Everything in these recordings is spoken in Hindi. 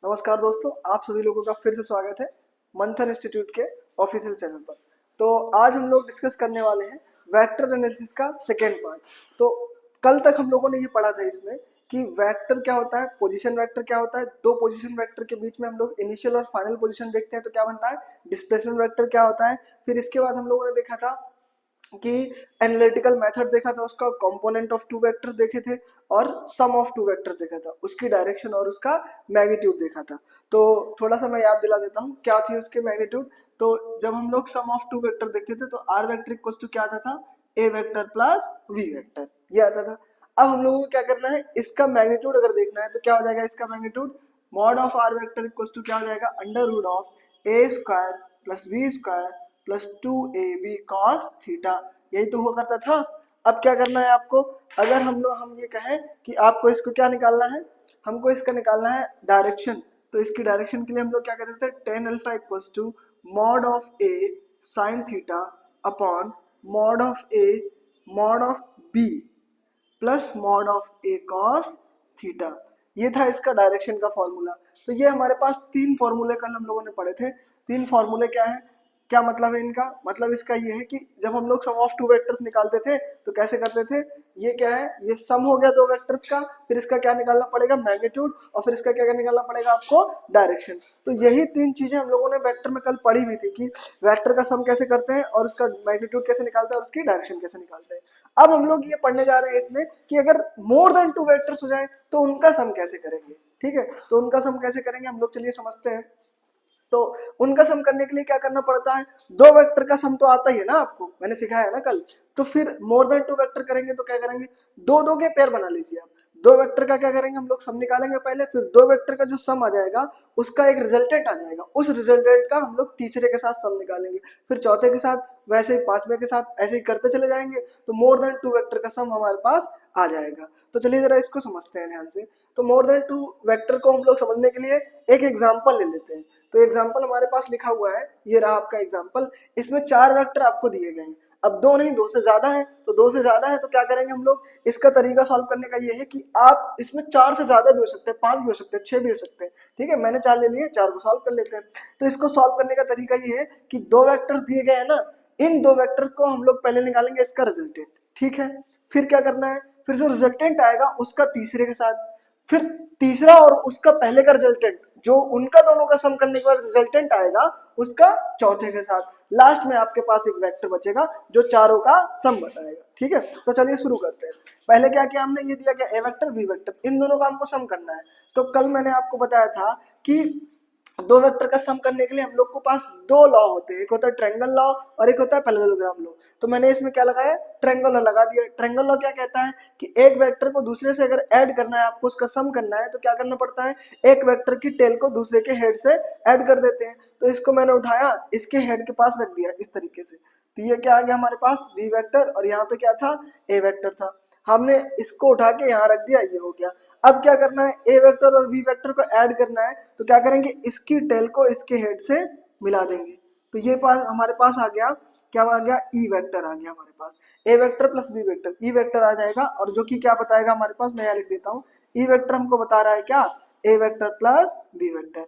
नमस्कार दोस्तों, आप सभी लोगों का फिर से स्वागत है मंथन इंस्टीट्यूट के ऑफिशियल चैनल पर। तो आज हम लोग डिस्कस करने वाले हैं वेक्टर एनालिसिस का सेकेंड पार्ट। तो कल तक हम लोगों ने ये पढ़ा था इसमें कि वेक्टर क्या होता है, पोजीशन वेक्टर क्या होता है, दो पोजीशन वेक्टर के बीच में हम लोग इनिशियल और फाइनल पोजीशन देखते हैं तो क्या बनता है, डिस्प्लेसमेंट वेक्टर क्या होता है। फिर इसके बाद हम लोगों ने देखा था कि एनालिटिकल मेथड देखा था, उसका कंपोनेंट ऑफ टू वेक्टर्स देखे थे और सम ऑफ टू वेक्टर्स देखा था, उसकी डायरेक्शन और उसका मैग्नीट्यूड देखा था। तो थोड़ा सा मैं याद दिला देता हूँ क्या थी उसके मैग्नीट्यूड। तो जब हम लोग सम ऑफ टू वेक्टर देखते थे तो आर वेक्टर इक्वल्स टू क्या आता था, A vector plus V vector, ये आता था। अब हम लोगों को क्या करना है, इसका मैग्नीट्यूड अगर देखना है तो क्या हो जाएगा, इसका magnitude mod of R vector equals to क्या हो जाएगा, under root of A square plus B square plus 2ab cos theta. यही तो हुआ करता था। अब क्या करना है आपको, अगर हम ये कहें कि आपको इसको क्या निकालना है, हमको इसका निकालना है डायरेक्शन। तो इसकी डायरेक्शन के लिए हम लोग क्या कहते थे, tan alpha equals to mod of A sine theta upon mod of A mod of B plus mod of A cos theta. ये था इसका डायरेक्शन का फॉर्मूला। तो ये हमारे पास तीन फॉर्मूले कल हम लोगों ने पढ़े थे। तीन फॉर्मूले क्या है, क्या मतलब है इनका, मतलब इसका ये है कि जब हम लोग सम ऑफ टू वेक्टर्स निकालते थे तो कैसे करते थे, ये क्या है, ये सम हो गया दो वेक्टर्स का, फिर इसका क्या निकालना पड़ेगा, मैग्नीट्यूड, और फिर इसका क्या निकालना पड़ेगा आपको, डायरेक्शन। तो यही तीन चीजें हम लोगों ने वेक्टर में कल पढ़ी हुई थी कि वेक्टर का सम कैसे करते हैं और उसका मैग्नीट्यूड कैसे निकालते हैं और उसकी डायरेक्शन कैसे निकालते हैं। अब हम लोग ये पढ़ने जा रहे हैं इसमें कि अगर मोर देन टू वेक्टर्स हो जाए तो उनका सम कैसे करेंगे। ठीक है, तो उनका सम कैसे करेंगे हम लोग, चलिए समझते हैं। तो उनका सम करने के लिए क्या करना पड़ता है, दो वेक्टर का सम तो आता ही है ना, आपको मैंने सिखाया है ना कल। तो फिर मोर देन टू वेक्टर करेंगे तो क्या करेंगे, दो दो के पेयर बना लीजिए आप। दो वेक्टर का क्या करेंगे हम लोग, सम निकालेंगे पहले, फिर दो वेक्टर का जो सम आ जाएगा उसका एक रिजल्टेंट आ जाएगा, उस रिजल्टेंट का हम लोग तीसरे के साथ सम निकालेंगे, फिर चौथे के साथ, वैसे ही पांचवें के साथ, ऐसे ही करते चले जाएंगे। तो मोर देन टू वेक्टर का सम हमारे पास आ जाएगा। तो चलिए जरा इसको समझते हैं ध्यान से। तो मोर देन टू वेक्टर को हम लोग समझने के लिए एक एग्जाम्पल ले लेते हैं। तो एग्जाम्पल हमारे पास लिखा हुआ है, ये रहा आपका एग्जाम्पल। इसमें चार वेक्टर आपको दिए गए हैं। अब दो नहीं, दो से ज्यादा है, तो दो से ज्यादा है तो क्या करेंगे हम लोग, इसका तरीका सॉल्व करने का ये है कि आप इसमें चार से ज्यादा भी हो सकते हैं, पांच भी हो सकते हैं, छह भी हो सकते हैं। ठीक है, मैंने चार ले लिए, चार को सॉल्व कर लेते हैं। तो इसको सॉल्व करने का तरीका ये है कि दो वेक्टर्स दिए गए हैं ना, इन दो वेक्टर्स को हम लोग पहले निकालेंगे इसका रिजल्टेंट। ठीक है, फिर क्या करना है, फिर जो रिजल्टेंट आएगा उसका तीसरे के साथ, फिर तीसरा और उसका पहले का रिजल्टेंट, जो उनका दोनों का सम करने के बाद रिजल्टेंट आएगा उसका चौथे के साथ, लास्ट में आपके पास एक वेक्टर बचेगा जो चारों का सम बताएगा। ठीक है, तो चलिए शुरू करते हैं। पहले क्या किया हमने, ये दिया क्या, ए वेक्टर बी वेक्टर, इन दोनों का हमको सम करना है। तो कल मैंने आपको बताया था कि दो वेक्टर का सम करने के लिए हम लोग को पास दो लॉ होते हैं, एक होता है ट्रायंगल लॉ और एक होता है पैरेललोग्राम लॉ। तो मैंने इसमें क्या लगाया, ट्रायंगल लॉ लगा दिया। ट्रायंगल लॉ क्या कहता है कि एक वेक्टर को दूसरे से अगर ऐड करना है, आपको उसका सम करना है, तो क्या करना पड़ता है, एक वेक्टर की टेल को दूसरे के हेड से ऐड कर देते हैं। तो इसको मैंने उठाया, इसके हेड के पास रख दिया इस तरीके से। तो ये क्या आ गया हमारे पास, बी वेक्टर, और यहाँ पे क्या था, ए वेक्टर था। हमने इसको उठा के यहाँ रख दिया, ये हो गया। अब क्या करना है, ए वेक्टर और वी वेक्टर को ऐड करना है। तो क्या करेंगे, इसकी टेल को इसके हेड से मिला देंगे। तो ये पास हमारे पास आ गया, क्या आ गया, ई वेक्टर आ गया हमारे पास। A vector plus B vector, E vector आ जाएगा, और जो कि क्या बताएगा हमारे पास, मैं यहाँ लिख देता हूँ। ई वेक्टर हमको बता रहा है क्या, ए वेक्टर प्लस बी वेक्टर।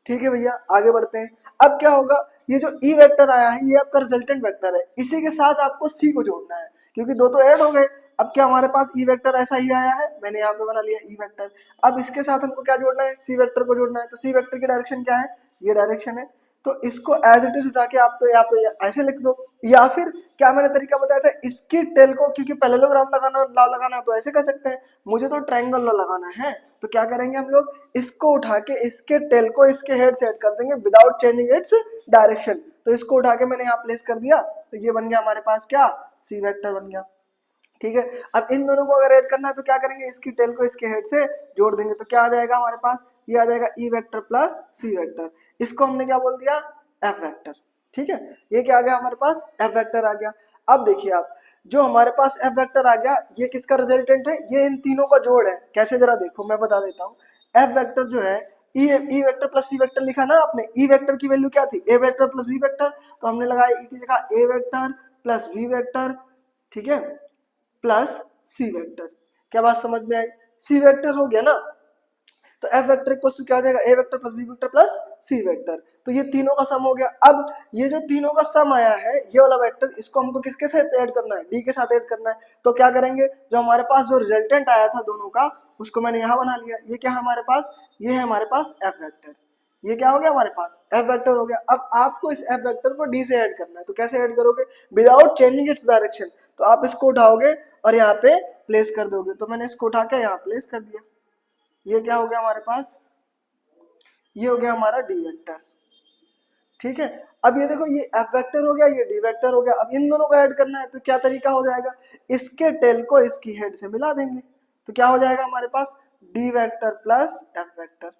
ठीक है भैया, आगे बढ़ते हैं। अब क्या होगा, ये जो ई वेक्टर आया है ये आपका रिजल्टेंट वेक्टर है, इसी के साथ आपको सी को जोड़ना है, क्योंकि दो तो ऐड हो गए। अब क्या हमारे पास ई वेक्टर ऐसा ही आया है, मैंने यहाँ पे बना लिया ई वेक्टर। अब इसके साथ हमको क्या जोड़ना है, सी वेक्टर को जोड़ना है। तो सी वेक्टर की डायरेक्शन क्या है, ये डायरेक्शन है। तो इसको एज इट इज उठा के आप तो यहाँ पे ऐसे लिख दो, या फिर क्या मैंने तरीका बताया था, इसकी टेल को, क्योंकि पैरेललोग्राम लगाना लॉ लगाना तो ऐसे कर सकते हैं, मुझे तो ट्रायंगल लॉ लगाना है। तो क्या करेंगे हम लोग, इसको उठा के इसके टेल को इसके हेड से ऐड कर देंगे विदाउट चेंजिंग इट्स डायरेक्शन। तो इसको उठा के मैंने यहाँ प्लेस कर दिया, तो ये बन गया हमारे पास क्या, सी वेक्टर बन गया। ठीक है, अब इन दोनों को अगर ऐड करना है तो क्या करेंगे, इसकी टेल को इसके हेड से जोड़ देंगे। तो क्या आ जाएगा हमारे पास, ये आ जाएगा E vector plus C vector. इसको हमने क्या बोल दिया, एफ वेक्टर। ठीक है, ये क्या आ गया हमारे पास, एफ वेक्टर आ गया। अब देखिए आप, जो हमारे पास एफ वेक्टर आ गया, ये किसका रिजल्टेंट है, ये इन तीनों का जोड़ है। कैसे, जरा देखो मैं बता देता हूँ। एफ वेक्टर जो है, E vector plus C vector लिखा ना आपने, ई वेक्टर की वैल्यू क्या थी, ए वेक्टर प्लस बी वेक्टर। तो हमने लगाया ई की जगह ए वेक्टर प्लस बी वेक्टर, ठीक है, प्लस सी वेक्टर। क्या बात समझ में आई, सी वेक्टर हो गया ना। तो एफ वेक्टर इक्वल टू क्या हो जाएगा, A vector plus B vector plus C vector. तो ये तीनों का सम हो गया। अब ये जो तीनों का सम आया है ये वाला वेक्टर, इसको हमको किसके साथ ऐड करना है, डी के साथ ऐड करना है। तो क्या करेंगे, जो हमारे पास जो रिजल्टेंट आया था दोनों का उसको मैंने यहाँ बना लिया। ये क्या है हमारे पास, ये है हमारे पास एफ वेक्टर। ये क्या हो गया हमारे पास, एफ वेक्टर हो गया। अब आपको इस एफ वेक्टर को डी से ऐड करना है। तो कैसे ऐड करोगे, विदाउट चेंजिंग इट्स डायरेक्शन। तो आप इसको उठाओगे और यहाँ पे प्लेस कर दोगे। तो मैंने इसको उठा के यहाँ प्लेस कर दिया। ये क्या हो गया हमारे पास, ये हो गया हमारा डी वेक्टर। ठीक है, अब ये देखो, ये एफ वेक्टर हो गया, ये डी वेक्टर हो गया। अब इन दोनों को ऐड करना है तो क्या तरीका हो जाएगा, इसके टेल को इसकी हेड से मिला देंगे। तो क्या हो जाएगा हमारे पास, D vector plus F vector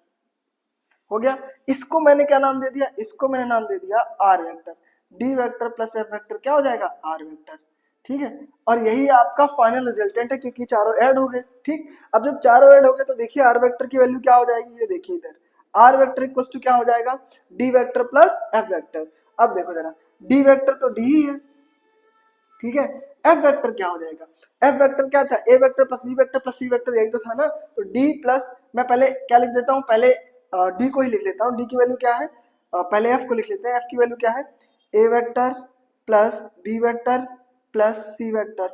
हो गया। इसको मैंने क्या नाम दे दिया, इसको मैंने नाम दे दिया R vector. D vector plus F vector क्या हो जाएगा, आर वेक्टर। ठीक है, और यही आपका फाइनल रिजल्टेंट है क्योंकि चारों ऐड हो गए। ठीक, अब जब चारों ऐड हो गए तो देखिए आर वेक्टर की वैल्यू क्या हो जाएगी, ये देखिए इधर आर वेक्टर इक्वल टू क्या हो जाएगा, D vector plus F vector. अब देखो जरा, डी वेक्टर तो डी ही है, ठीक है, एफ वेक्टर क्या हो जाएगा, एफ वेक्टर क्या था, A vector plus B vector plus C vector, यही तो था ना। तो डी प्लस, मैं पहले क्या लिख देता हूँ, पहले डी को ही लिख लेता हूँ। डी की वैल्यू क्या है, पहले एफ को लिख लेते हैं। एफ की वैल्यू क्या है, A vector plus B vector plus C vector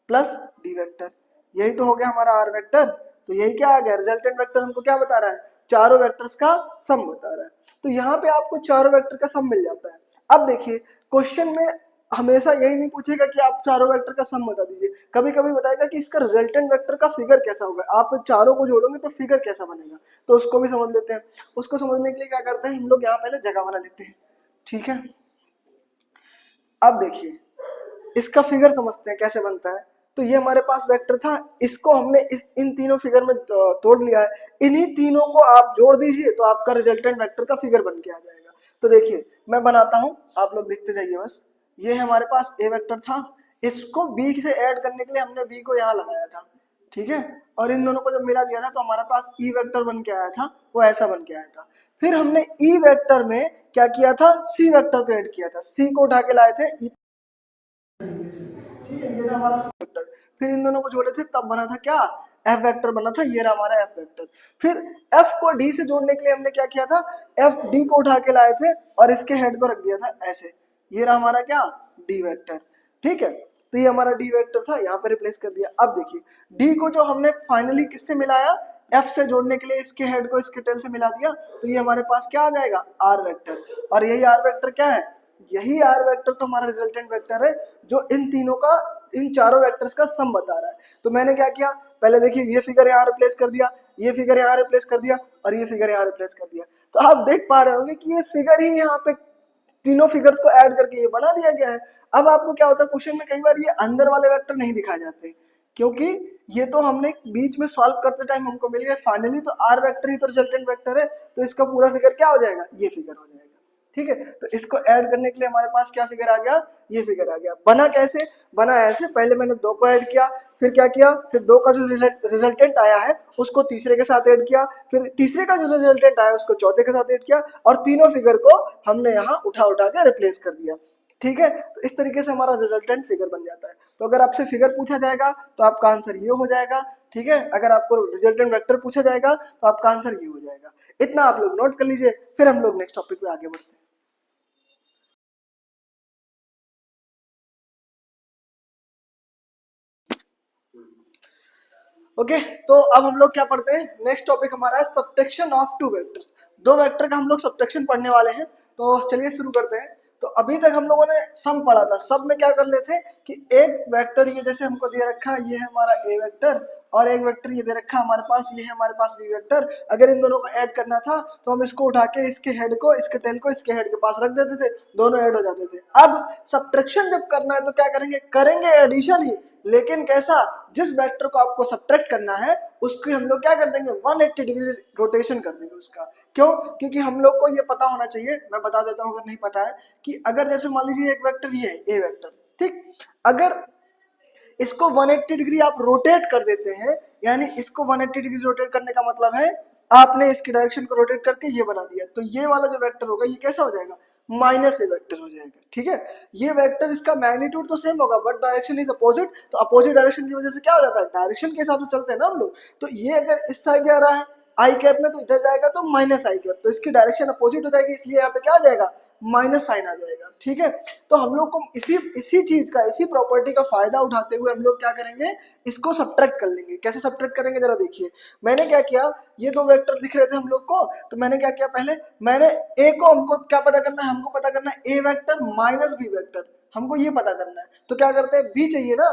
plus D vector, यही तो हो गया हमारा आर वेक्टर। तो यही क्या आ गया, रिजल्टेंट वेक्टर हमको क्या बता रहा है, चारों वेक्टर्स का सम बता रहा है। तो यहाँ पे आपको चारों वेक्टर का सम मिल जाता है। अब देखिए क्वेश्चन में हमेशा यही नहीं पूछेगा कि आप चारों वेक्टर का सम बता दीजिए, कभी कभी बताएगा कि इसका रिजल्टेंट वेक्टर का फिगर कैसा होगा। आप चारों को जोड़ोगे तो फिगर कैसा बनेगा, तो उसको भी समझ लेते हैं। उसको समझने के लिए क्या करते हैं हम लोग, यहाँ पहले जगह बना लेते हैं। ठीक है, अब देखिए इसका फिगर समझते हैं कैसे बनता है। तो ये हमारे पास वेक्टर था, इसको हमने इन तीनों फिगर में तोड़ लिया है। इन्हीं तीनों को आप जोड़ दीजिए तो आपका रिजल्टेंट वेक्टर का फिगर बन के आ जाएगा। तो देखिए मैं बनाता हूं, आप लोग देखते जाइए बस। ये है हमारे पास ए वेक्टर था, इसको बी से ऐड करने के लिए हमने बी को यहाँ लगाया था। ठीक है, और इन दोनों को जब मिला दिया था तो हमारे पास ई वेक्टर बन के आया था, वो ऐसा बन के आया था। फिर हमने ई वेक्टर में क्या किया था, सी वेक्टर को ऐड किया था। सी को उठा के लाए थे ई, ठीक है, ये था हमारा सी वेक्टर। फिर इन दोनों को जोड़े थे तब बना था क्या, एफ वेक्टर बना था, ये रहा हमारा एफ वेक्टर। फिर एफ को डी से जोड़ने के लिए हमने क्या किया था, एफ डी को उठा के लाए थे और इसके हेड को रख दिया था ऐसे, ये रहा हमारा क्या, डी वेक्टर। ठीक है, तो ये हमारा डी वेक्टर था, यहाँ पे रिप्लेस कर दिया। अब देखिए डी को जो हमने फाइनली किससे मिलाया, एफ से जोड़ने के लिए इसके हेड को इसके टेल से मिला दिया, तो ये हमारे पास क्या आ जाएगा, आर वेक्टर। और यही आर वेक्टर क्या है, यही आर वेक्टर तो हमारा रिजल्टेंट वेक्टर है जो इन तीनों का, इन चारों वेक्टर्स का सम बता रहा है। तो मैंने क्या किया, पहले देखिए ये फिगर यहाँ रिप्लेस कर दिया, ये फिगर यहाँ रिप्लेस कर दिया और ये फिगर यहाँ रिप्लेस कर दिया। तो आप देख पा रहे होंगे कि ये फिगर ही यहाँ पे तीनों फिगर्स को ऐड करके ये बना दिया गया है। अब आपको क्या होता है, क्वेश्चन में कई बार ये अंदर वाले वेक्टर नहीं दिखाए जाते क्योंकि ये तो हमने बीच में सॉल्व करते टाइम हमको मिल गया फाइनली, तो आर वेक्टर ही तो रिजल्टेंट वेक्टर है, तो इसका पूरा फिगर क्या हो जाएगा, ये फिगर हो जाएगा। ठीक है, तो इसको ऐड करने के लिए हमारे पास क्या फिगर आ गया, ये फिगर आ गया। बना कैसे, बना ऐसे, पहले मैंने दो को ऐड किया, फिर क्या किया, फिर दो का जो रिजल्टेंट आया है उसको तीसरे के साथ ऐड किया, फिर तीसरे का जो रिजल्टेंट आया उसको चौथे के साथ ऐड किया, और तीनों फिगर को हमने यहाँ उठा उठा के रिप्लेस कर दिया। ठीक है, तो इस तरीके से हमारा रिजल्टेंट फिगर बन जाता है। तो अगर आपसे फिगर पूछा जाएगा तो आपका आंसर ये हो जाएगा। ठीक है, अगर आपको रिजल्टेंट वेक्टर पूछा जाएगा तो आपका आंसर ये हो जाएगा। इतना आप लोग नोट कर लीजिए, फिर हम लोग नेक्स्ट टॉपिक पे आगे बढ़ते हैं। ओके, तो अब हम लोग क्या पढ़ते हैं, नेक्स्ट टॉपिक हमारा है सब्ट्रैक्शन ऑफ टू वेक्टर्स। दो वेक्टर का हम लोग सब्ट्रैक्शन पढ़ने वाले हैं, तो चलिए शुरू करते हैं। तो अभी तक हम लोगों ने सम पढ़ा था, सब में क्या कर लेते कि एक वेक्टर ये जैसे हमको दे रखा है, ये है हमारा ए वेक्टर, और एक वेक्टर ये दे रखा हमारे पास, ये है हमारे पास बी वेक्टर। अगर इन दोनों को ऐड करना था तो हम इसको उठा के इसके हेड को, इसके टेल को इसके हेड के पास रख देते थे, दोनों ऐड हो जाते थे। अब सब्ट्रैक्शन जब करना है तो क्या करेंगे, करेंगे एडिशन ही, लेकिन कैसा, जिस वेक्टर को आपको सब्ट्रैक्ट करना है उसकी हम लोग क्या कर देंगे, 180 डिग्री रोटेशन कर देंगे उसका। क्यों, क्योंकि हम लोग को ये पता होना चाहिए, मैं बता देता हूँ अगर नहीं पता है, कि अगर जैसे मान लीजिए एक वेक्टर ये है ए वेक्टर, ठीक, अगर इसको 180 डिग्री आप रोटेट कर देते हैं, यानी इसको 180 डिग्री रोटेट करने का मतलब है आपने इसकी डायरेक्शन को रोटेट करके ये बना दिया, तो ये वाला जो वेक्टर होगा ये कैसा हो जाएगा, माइनस ए वेक्टर हो जाएगा। ठीक है, ये वेक्टर इसका मैग्नीट्यूड तो सेम होगा बट डायरेक्शन इज अपोजिट, तो अपोजिट डायरेक्शन की वजह से क्या हो जाता है, डायरेक्शन के हिसाब से चलते हैं ना हम लोग। तो ये अगर इस साइड जा रहा है आई कैप में, तो इधर जाएगा तो माइनस आई कैप, तो इसकी डायरेक्शन अपोजिट हो जाएगी, इसलिए यहाँ पे क्या आ जाएगा, माइनस साइन आ जाएगा। ठीक है, तो हम लोग को इसी चीज का, इसी प्रॉपर्टी का फायदा उठाते हुए हम लोग क्या करेंगे, इसको सब्ट्रैक्ट कर लेंगे। कैसे सब्ट्रैक्ट करेंगे जरा देखिए। मैंने क्या किया, ये दो वेक्टर दिख रहे थे हम लोग को, तो मैंने क्या किया, पहले मैंने ए को, हमको क्या पता करना है, हमको पता करना है A vector minus B vector, हमको ये पता करना है। तो क्या करते हैं, बी चाहिए ना,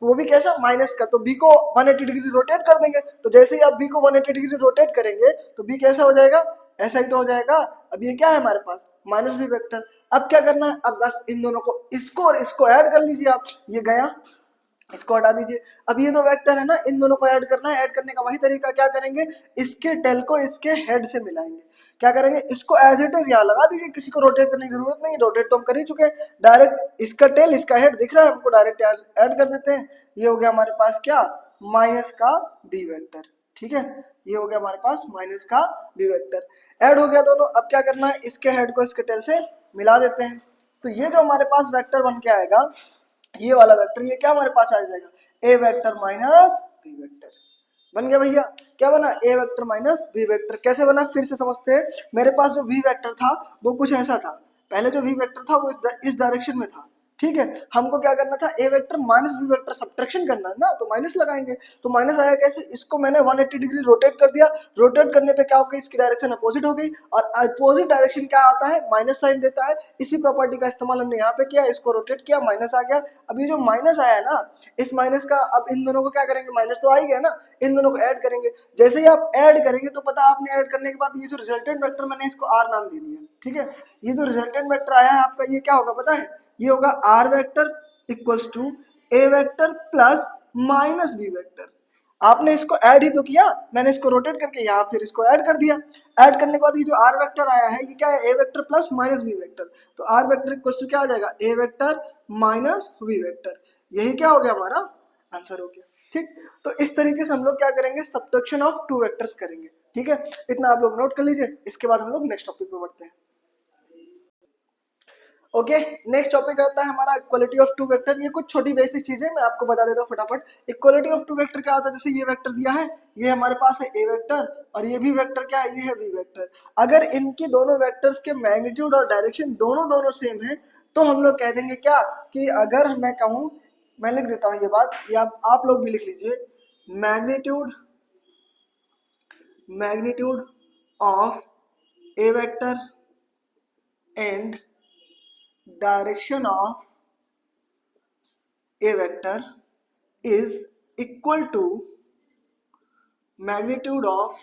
वो भी कैसा, माइनस का, तो बी को 180 डिग्री रोटेट कर देंगे। तो जैसे ही आप बी को 180 डिग्री रोटेट करेंगे तो बी कैसा हो जाएगा, ऐसा ही तो हो जाएगा। अब ये क्या है हमारे पास, माइनस बी वेक्टर। अब क्या करना है, अब बस इन दोनों को, इसको और इसको ऐड कर लीजिए आप, ये गया, इसको हटा दीजिए। अब ये दो वेक्टर है ना, इन दोनों को ऐड करना है। ऐड करने का वही तरीका, क्या करेंगे, इसके टेल को इसके हेड से मिलाएंगे। क्या करेंगे, इसको एज इट इज यहाँ लगा दीजिए, किसी को रोटेट करने की जरूरत नहीं, रोटेट तो हम कर ही चुके हैं। डायरेक्ट इसका टेल इसका हेड दिख रहा है हमको, डायरेक्ट ऐड कर देते हैं। ये हो गया हमारे पास क्या, माइनस का बी वेक्टर। ठीक है, ये हो गया हमारे पास माइनस का बी वेक्टर, ऐड हो गया दोनों। अब क्या करना है, इसके हेड को इसके टेल से मिला देते हैं। तो ये जो हमारे पास वेक्टर बन के आएगा, ये वाला वेक्टर, ये क्या हमारे पास आ जाएगा, A vector minus B vector बन गया भैया। क्या बना, ए वेक्टर माइनस बी वेक्टर। कैसे बना, फिर से समझते हैं। मेरे पास जो वी वेक्टर था वो कुछ ऐसा था, पहले जो वी वेक्टर था वो इस डायरेक्शन में था। ठीक है, हमको क्या करना था, A vector minus B vector subtraction करना है ना, तो माइनस लगाएंगे। तो माइनस आया कैसे, इसको मैंने 180 डिग्री रोटेट कर दिया। रोटेट करने पे क्या हो गई, इसकी डायरेक्शन अपोजिट हो गई, और अपोजिट डायरेक्शन क्या आता है, माइनस साइन देता है। इसी प्रॉपर्टी का इस्तेमाल हमने यहाँ पे किया, इसको रोटेट किया, माइनस आ गया। अब ये जो माइनस आया ना, इस माइनस का, अब इन दोनों को क्या करेंगे, माइनस तो आ ही गया ना, इन दोनों को ऐड करेंगे। जैसे ही आप ऐड करेंगे तो पता, आपने ऐड करने के बाद ये जो रिजल्टेंट वेक्टर, मैंने इसको आर नाम दे दिया। ठीक है, ये जो रिजल्टेंट वेक्टर आया है आपका, ये क्या होगा पता है, ये होगा R vector equals to A vector plus minus B vector. आपने इसको ऐड ही तो किया, मैंने इसको रोटेट करके यहाँ फिर इसको ऐड कर दिया। ऐड करने के बाद ये जो आर वेक्टर आया है, ये क्या है, A vector plus minus B vector. तो आर वेक्टर इक्वल्स टू क्या आ जाएगा, A vector minus B vector. यही क्या हो गया, हमारा आंसर हो गया। ठीक, तो इस तरीके से हम लोग क्या करेंगे, सब्ट्रैक्शन ऑफ टू वेक्टर्स करेंगे। ठीक है, इतना आप लोग नोट कर लीजिए। इसके बाद हम लोग नेक्स्ट टॉपिक पे बढ़ते हैं। ओके, नेक्स्ट टॉपिक आता है हमारा इक्वालिटी ऑफ टू वेक्टर। ये कुछ छोटी बेसिक चीजें मैं आपको बता देता हूँ फटाफट। इक्वालिटी ऑफ टू वेक्टर क्या होता है, जैसे ये वेक्टर दिया है, ये हमारे पास है ए वेक्टर, और ये भी वेक्टर क्या है, ये है बी वेक्टर। अगर इनकी दोनों वेक्टर्स के मैग्नीट्यूड और डायरेक्शन दोनों दोनों सेम है, तो हम लोग कह देंगे क्या, कि अगर मैं कहूँ, मैं लिख देता हूँ ये बात, या आप लोग भी लिख लीजिए, magnitude magnitude of A vector and direction of a vector is equal to magnitude of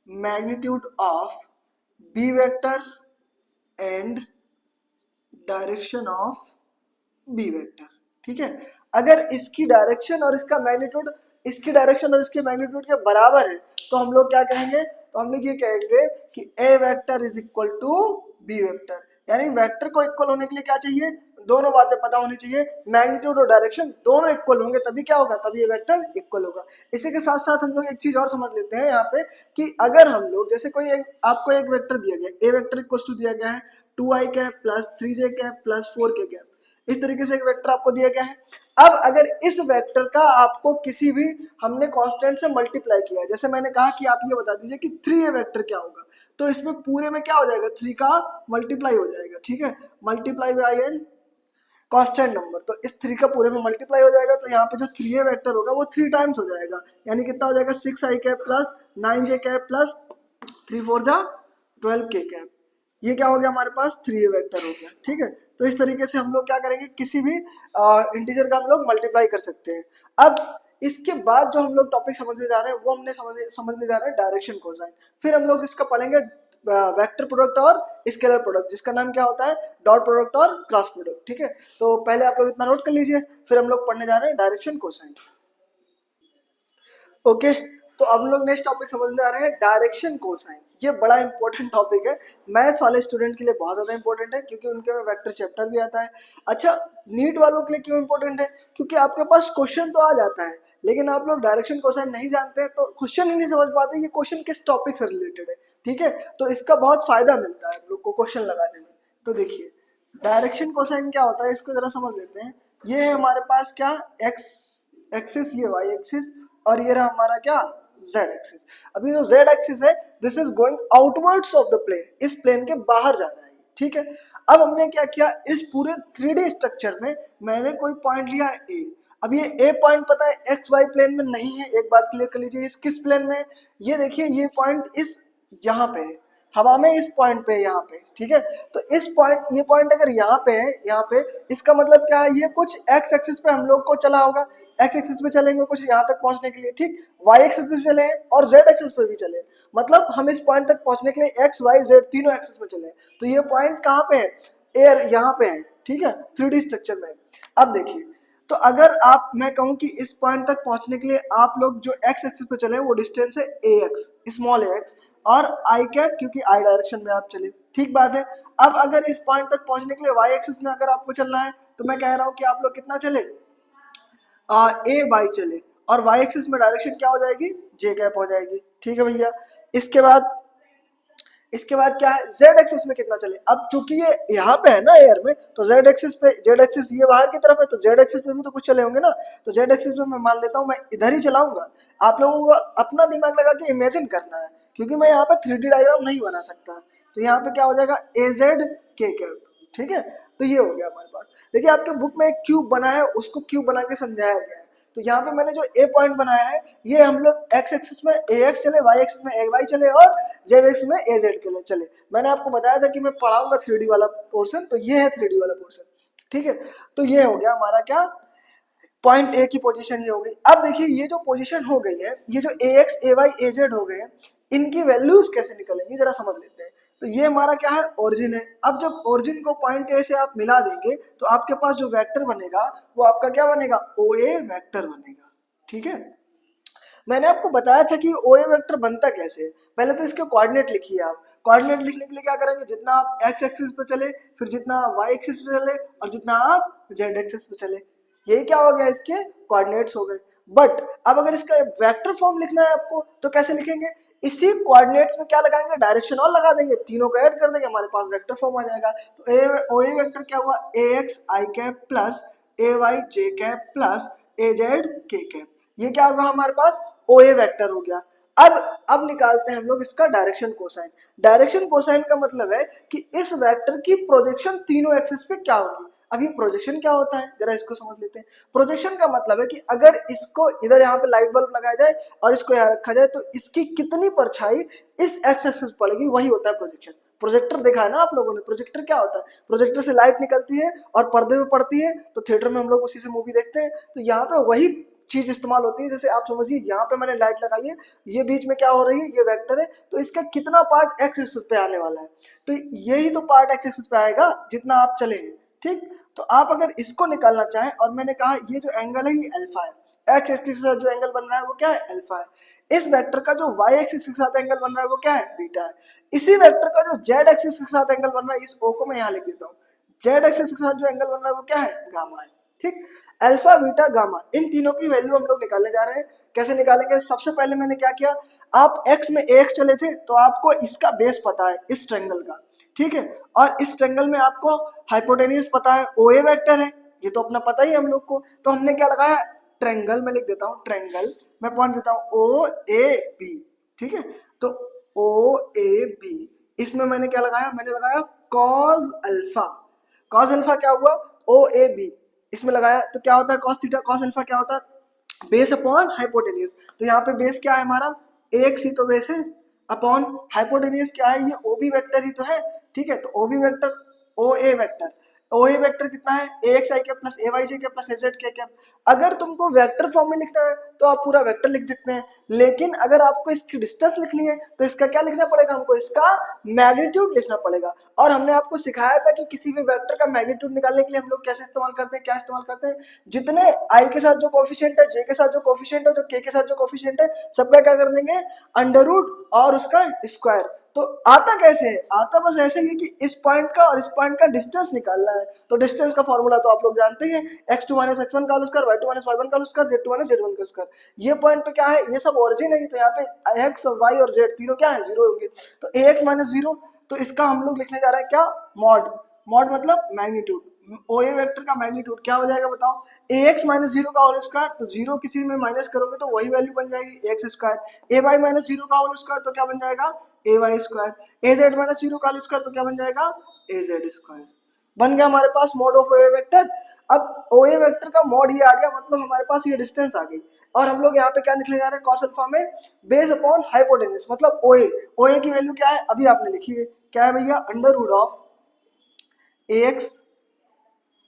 magnitude of b vector and direction of b vector। ठीक है, अगर इसकी डायरेक्शन और इसका मैग्नीट्यूड, इसकी डायरेक्शन और इसके मैग्नीट्यूड के बराबर है, तो हम लोग क्या कहेंगे, तो हम लोग ये कहेंगे कि A vector is equal to B vector. यानी वेक्टर को इक्वल होने के लिए क्या चाहिए, दोनों बातें पता होनी चाहिए, मैग्नीट्यूड और डायरेक्शन दोनों इक्वल होंगे, तभी क्या होगा, तभी ये वेक्टर इक्वल होगा। इसी के साथ साथ हम लोग एक चीज और समझ लेते हैं यहाँ पे, कि अगर हम लोग, जैसे कोई आपको एक वेक्टर दिया गया, ए वेक्टर इक्वल टू दिया गया है 2i cap plus 3j cap plus 4k cap, इस तरीके से एक वेक्टर आपको दिया गया है। अब अगर इस वेक्टर का आपको किसी भी, हमने कांस्टेंट से मल्टीप्लाई किया है, जैसे मैंने कहा कि आप ये बता दीजिए कि 3a वेक्टर क्या होगा, तो इसमें पूरे में क्या हो जाएगा, 3 का मल्टीप्लाई हो जाएगा। ठीक है, multiply by an constant number, तो इस 3 का पूरे में मल्टीप्लाई हो जाएगा। तो यहाँ पे जो 3a वेक्टर होगा वो 3 टाइम्स हो जाएगा, यानी कितना हो जाएगा, 6i cap plus 9j cap plus 3 4 जा 12k कैप। ये क्या हो गया, हमारे पास 3a वेक्टर हो गया। ठीक है, तो इस तरीके से हम लोग क्या करेंगे, किसी भी इंटीजर का हम लोग मल्टीप्लाई कर सकते हैं। अब इसके बाद जो हम लोग टॉपिक समझने जा रहे हैं, वो हमने समझने जा रहे हैं डायरेक्शन कोसाइन। फिर हम लोग इसका पढ़ेंगे वेक्टर प्रोडक्ट और स्केलर प्रोडक्ट, जिसका नाम क्या होता है, डॉट प्रोडक्ट और क्रॉस प्रोडक्ट। ठीक है, तो पहले आप लोग इतना नोट कर लीजिए, फिर हम लोग पढ़ने जा रहे हैं डायरेक्शन कोसाइन। ओके, तो अब हम लोग नेक्स्ट टॉपिक समझने आ रहे हैं डायरेक्शन कोसाइन। ये बड़ा इंपॉर्टेंट टॉपिक है, मैथ वाले स्टूडेंट के लिए बहुत ज्यादा इंपॉर्टेंट है, क्योंकि उनके में वेक्टर चैप्टर भी आता है। अच्छा, नीट वालों के लिए क्यों इंपॉर्टेंट है, क्योंकि आपके पास क्वेश्चन तो आ जाता है, लेकिन आप लोग डायरेक्शन कोसाइन नहीं जानते हैं, तो क्वेश्चन ही नहीं समझ पाते ये क्वेश्चन किस टॉपिक से रिलेटेड है। ठीक है, तो इसका बहुत फायदा मिलता है आप लोग को क्वेश्चन लगाने में। तो देखिए, डायरेक्शन कोसाइन क्या होता है, इसको जरा समझ लेते हैं। ये है हमारे पास क्या, एक्स एक्सिस, ये वाई एक्सिस, और ये रहा हमारा क्या, z एक्सिस। अभी जो z एक्सिस है this is going outwards of the plane, इस प्लेन के बाहर जा रहा है, ठीक है। अब हमने क्या किया, इस पूरे 3D स्ट्रक्चर में मैंने कोई पॉइंट लिया a। अब ये a पॉइंट पता है एक्स वाई प्लेन में नहीं है, एक बात क्लियर कर लीजिए, इस किस प्लेन में, ये देखिए ये पॉइंट इस यहाँ पे है, हवा में इस पॉइंट पे यहाँ पे, ठीक है। तो इस पॉइंट, ये पॉइंट अगर यहाँ पे है, यहाँ पे, इसका मतलब क्या है, ये कुछ एक्स एक्सिस पे हम लोग को चला होगा, एक्स एक्सिस पे चलेंगे कुछ यहाँ तक पहुंचने के लिए, ठीक, वाई एक्सिस पे चले और जेड एक्सिस पे भी चले, मतलब हम इस पॉइंट तक पहुंचने के लिए एक्स वाई जेड तीनों एक्सिस पे चले। तो ये पॉइंट कहाँ पे है, एयर यहाँ पे है, ठीक है, 3D स्ट्रक्चर में। अब देखिए, तो अगर आप, मैं कहूँ कि इस पॉइंट तक पहुंचने के लिए आप लोग जो एक्स एक्सिस पे चले वो डिस्टेंस है ए एक्स, स्मॉल ए एक्स, और आई कैप क्योंकि आई डायरेक्शन में आप चले, ठीक बात है। अब अगर इस पॉइंट तक पहुंचने के लिए वाई एक्सिस में अगर आपको चलना है तो मैं कह रहा हूं कि आप लोग कितना चले, ए वाई चले, और वाई एक्सिस में डायरेक्शन क्या हो जाएगी, जे कैप हो जाएगी, ठीक है भैया। इसके बाद क्या है, जेड एक्सिस में कितना चले, अब चूंकि ये यहाँ पे है ना एयर में, तो जेड एक्सिस पे, जेड एक्सिस ये बाहर की तरफ है, तो जेड एक्सिस पे भी तो कुछ चले होंगे ना, तो जेड एक्सिस में मैं मान लेता हूँ मैं इधर ही चलाऊंगा। आप लोगों को अपना दिमाग लगा के इमेजिन करना है, क्योंकि मैं यहाँ पे 3D डायग्राम नहीं बना सकता, तो यहाँ पे क्या हो जाएगा, ए जेड के कैप, ठीक है। तो ये हो गया हमारे पास। देखिए आपके बुक में एक क्यूब बना है, उसको क्यूब बना के समझाया गया है, तो यहाँ पे मैंने जो ए पॉइंट बनाया है, ये हम लोग एक्स एक्सिस में ए एक्स चले, वाई एक्सिस में ए वाई चले, और जेड एक्सिस में ए जेड के लिए चले। मैंने आपको बताया था कि मैं पढ़ाऊंगा 3D वाला पोर्शन, तो ये है 3D वाला पोर्शन, ठीक है। तो ये हो गया हमारा क्या, पॉइंट ए की पोजीशन ये हो गई। अब देखिए ये जो पोजीशन हो गई है, ये जो ए X A Y A Z हो गए हैं, इनकी वैल्यूज कैसे निकलेंगी जरा समझ लेते हैं। तो ये हमारा क्या है, ओरिजिन है। अब जब ओरिजिन को पॉइंट ए से आप मिला देंगे तो आपके पास जो वेक्टर बनेगा वो आपका क्या बनेगा, ओ ए वेक्टर बनेगा, ठीक है। मैंने आपको बताया था कि ओ ए वेक्टर बनता कैसे, पहले तो इसके कोऑर्डिनेट लिखिए आप। कोऑर्डिनेट लिखने के लिए क्या करेंगे, जितना आप एक्स एक्सिस पे चले, फिर जितना आप वाई एक्सिस पे चले, और जितना आप जेड एक्सिस पे चले, यही क्या हो गया, इसके कोऑर्डिनेट्स हो गए। बट अब अगर इसका वेक्टर फॉर्म लिखना है आपको तो कैसे लिखेंगे, इसी कोऑर्डिनेट्स में क्या लगाएंगे, डायरेक्शन और लगा देंगे, तीनों को ऐड कर देंगे, हमारे पास वेक्टर फॉर्म आ जाएगा। तो ए ओ ए वेक्टर क्या हुआ, ए x I cap plus A Y J cap plus A Z के कैप, ये क्या होगा हमारे पास, ओ ए वेक्टर हो गया। अब निकालते हैं हम लोग इसका डायरेक्शन कोसाइन। डायरेक्शन कोसाइन का मतलब है कि इस वेक्टर की प्रोजेक्शन तीनों एक्सिस पे क्या होगी। अब ये प्रोजेक्शन क्या होता है जरा इसको समझ लेते हैं। प्रोजेक्शन का मतलब है कि अगर इसको इधर यहाँ पे लाइट बल्ब लगाया जाए और इसको यहाँ रखा जाए तो इसकी कितनी परछाई इस एक्स एक्सिस पड़ेगी, वही होता है प्रोजेक्शन। प्रोजेक्टर देखा है ना आप लोगों ने, प्रोजेक्टर क्या होता है, प्रोजेक्टर से लाइट निकलती है और पर्दे पे पड़ती है, तो थिएटर में हम लोग उसी से मूवी देखते हैं। तो यहाँ पे वही चीज इस्तेमाल होती है। जैसे आप समझिए यहाँ पे मैंने लाइट लगाई है, ये बीच में क्या हो रही है, ये वेक्टर है, तो इसका कितना पार्ट एक्स एक्सिस पे आने वाला है, तो यही तो पार्ट एक्स एक्सिस पे आएगा जितना आप चले हैं, ठीक। तो आप अगर इसको निकालना चाहें, और मैंने कहा ये जो एंगल है ये अल्फा है, एक्स एक्सिस के साथ जो एंगल बन रहा है वो क्या है, अल्फा है। इस वेक्टर का जो वाई एक्सिस के साथ एंगल बन रहा है वो क्या है, बीटा है। इसी वेक्टर का जो जेड एक्सिस के साथ एंगल बन रहा है, इस ओ को मैं यहाँ लिख देता हूँ, जेड एक्सिस के साथ जो एंगल बन रहा है वो क्या है, गामा है, ठीक। अल्फा बीटा गामा, इन तीनों की वैल्यू हम लोग निकालने जा रहे हैं। कैसे निकालेंगे, सबसे पहले मैंने क्या किया, आप x में ax चले थे तो आपको इसका बेस पता है इस ट्रायंगल का, ठीक है, और इस ट्रायंगल में आपको हाइपोटेन्यूज पता है, ओ ए वेक्टर है, ये तो अपना पता ही है हम लोग को। तो हमने क्या लगाया, ट्रायंगल में लिख देता हूँ, ट्रायंगल मैं पॉइंट देता हूँ ओ ए बी, ठीक है। तो ओ ए बी, इसमें मैंने क्या लगाया, मैंने लगाया कॉस अल्फा। कॉस अल्फा क्या हुआ, ओ ए बी, इसमें लगाया तो क्या होता है, कॉस थीटा, कॉस अल्फा क्या होता है, बेस अपॉन हाइपोटेन्यूज। तो यहाँ पे बेस क्या है हमारा, एक्स ही तो बेस है, अपॉन हाइपोटेन्यूज क्या है, ये ओ बी वेक्टर ही तो है, ठीक है। तो O B vector, O A vector, O A vector कितना है, ए एक्स आई के प्लस ए वाई जे के प्लस ए जेड के कैप। अगर तुमको वेक्टर फॉर्म में लिखना है तो आप पूरा वेक्टर लिख देते हैं, लेकिन अगर आपको इसकी डिस्टेंस लिखनी है तो इसका क्या लिखना पड़ेगा, हमको इसका मैग्नीट्यूड लिखना पड़ेगा। और हमने आपको सिखाया था कि किसी भी वेक्टर का मैग्नीट्यूड निकालने के लिए हम लोग कैसे इस्तेमाल करते हैं, क्या इस्तेमाल करते हैं, जितने आई के साथ जो कोफिशिएंट है, जे के साथ जो कोफिशिएंट है, जो के साथ जो कोफिशिएंट है, सबका क्या कर देंगे, अंडर रूट और उसका स्क्वायर। तो आता कैसे है, आता बस ऐसे ही कि इस पॉइंट का और इस पॉइंट का डिस्टेंस निकालना है। तो डिस्टेंस का फॉर्मूला तो आप लोग जानते हैं, x2 माइनस x1 का whole square, y2 minus y1 का whole square, z2 minus z1 का स्क्वायर। ये पॉइंट पे क्या है, ये सब ओरिजिन है, तो यहाँ पे x और y और z तीनों क्या है, जीरो होंगे। तो ax माइनस जीरो, तो इसका हम लोग लिखने जा रहे हैं क्या, मॉड। मॉड मतलब मैग्नीट्यूड, ओ ए वेक्टर का मैग्नीट्यूड क्या हो जाएगा बताओ, ए एक्स माइनस जीरो का होल स्क्वायर, तो जीरो किसी में माइनस करोगे तो वही वैल्यू बन जाएगी एक्स स्क्वायर, ए वाई माइनस जीरो का होल स्क्वायर तो क्या बन जाएगा ए वाई स्क्वायर, ए जेड माइनस जीरो का होल स्क्वायर तो क्या बन जाएगा ए जेड स्क्वायर। बन गया हमारे पास mod of O A vector. अब ओ ए वेक्टर का मॉड ये आ गया, मतलब हमारे पास ये डिस्टेंस आ गई, और हम लोग यहाँ पे क्या लिखने जा रहे हैं कॉस अल्फा में, बेस अपॉन हाइपोटेन्यूज, मतलब ओ ए की वैल्यू क्या है अभी आपने लिखी है, क्या है भैया under root of A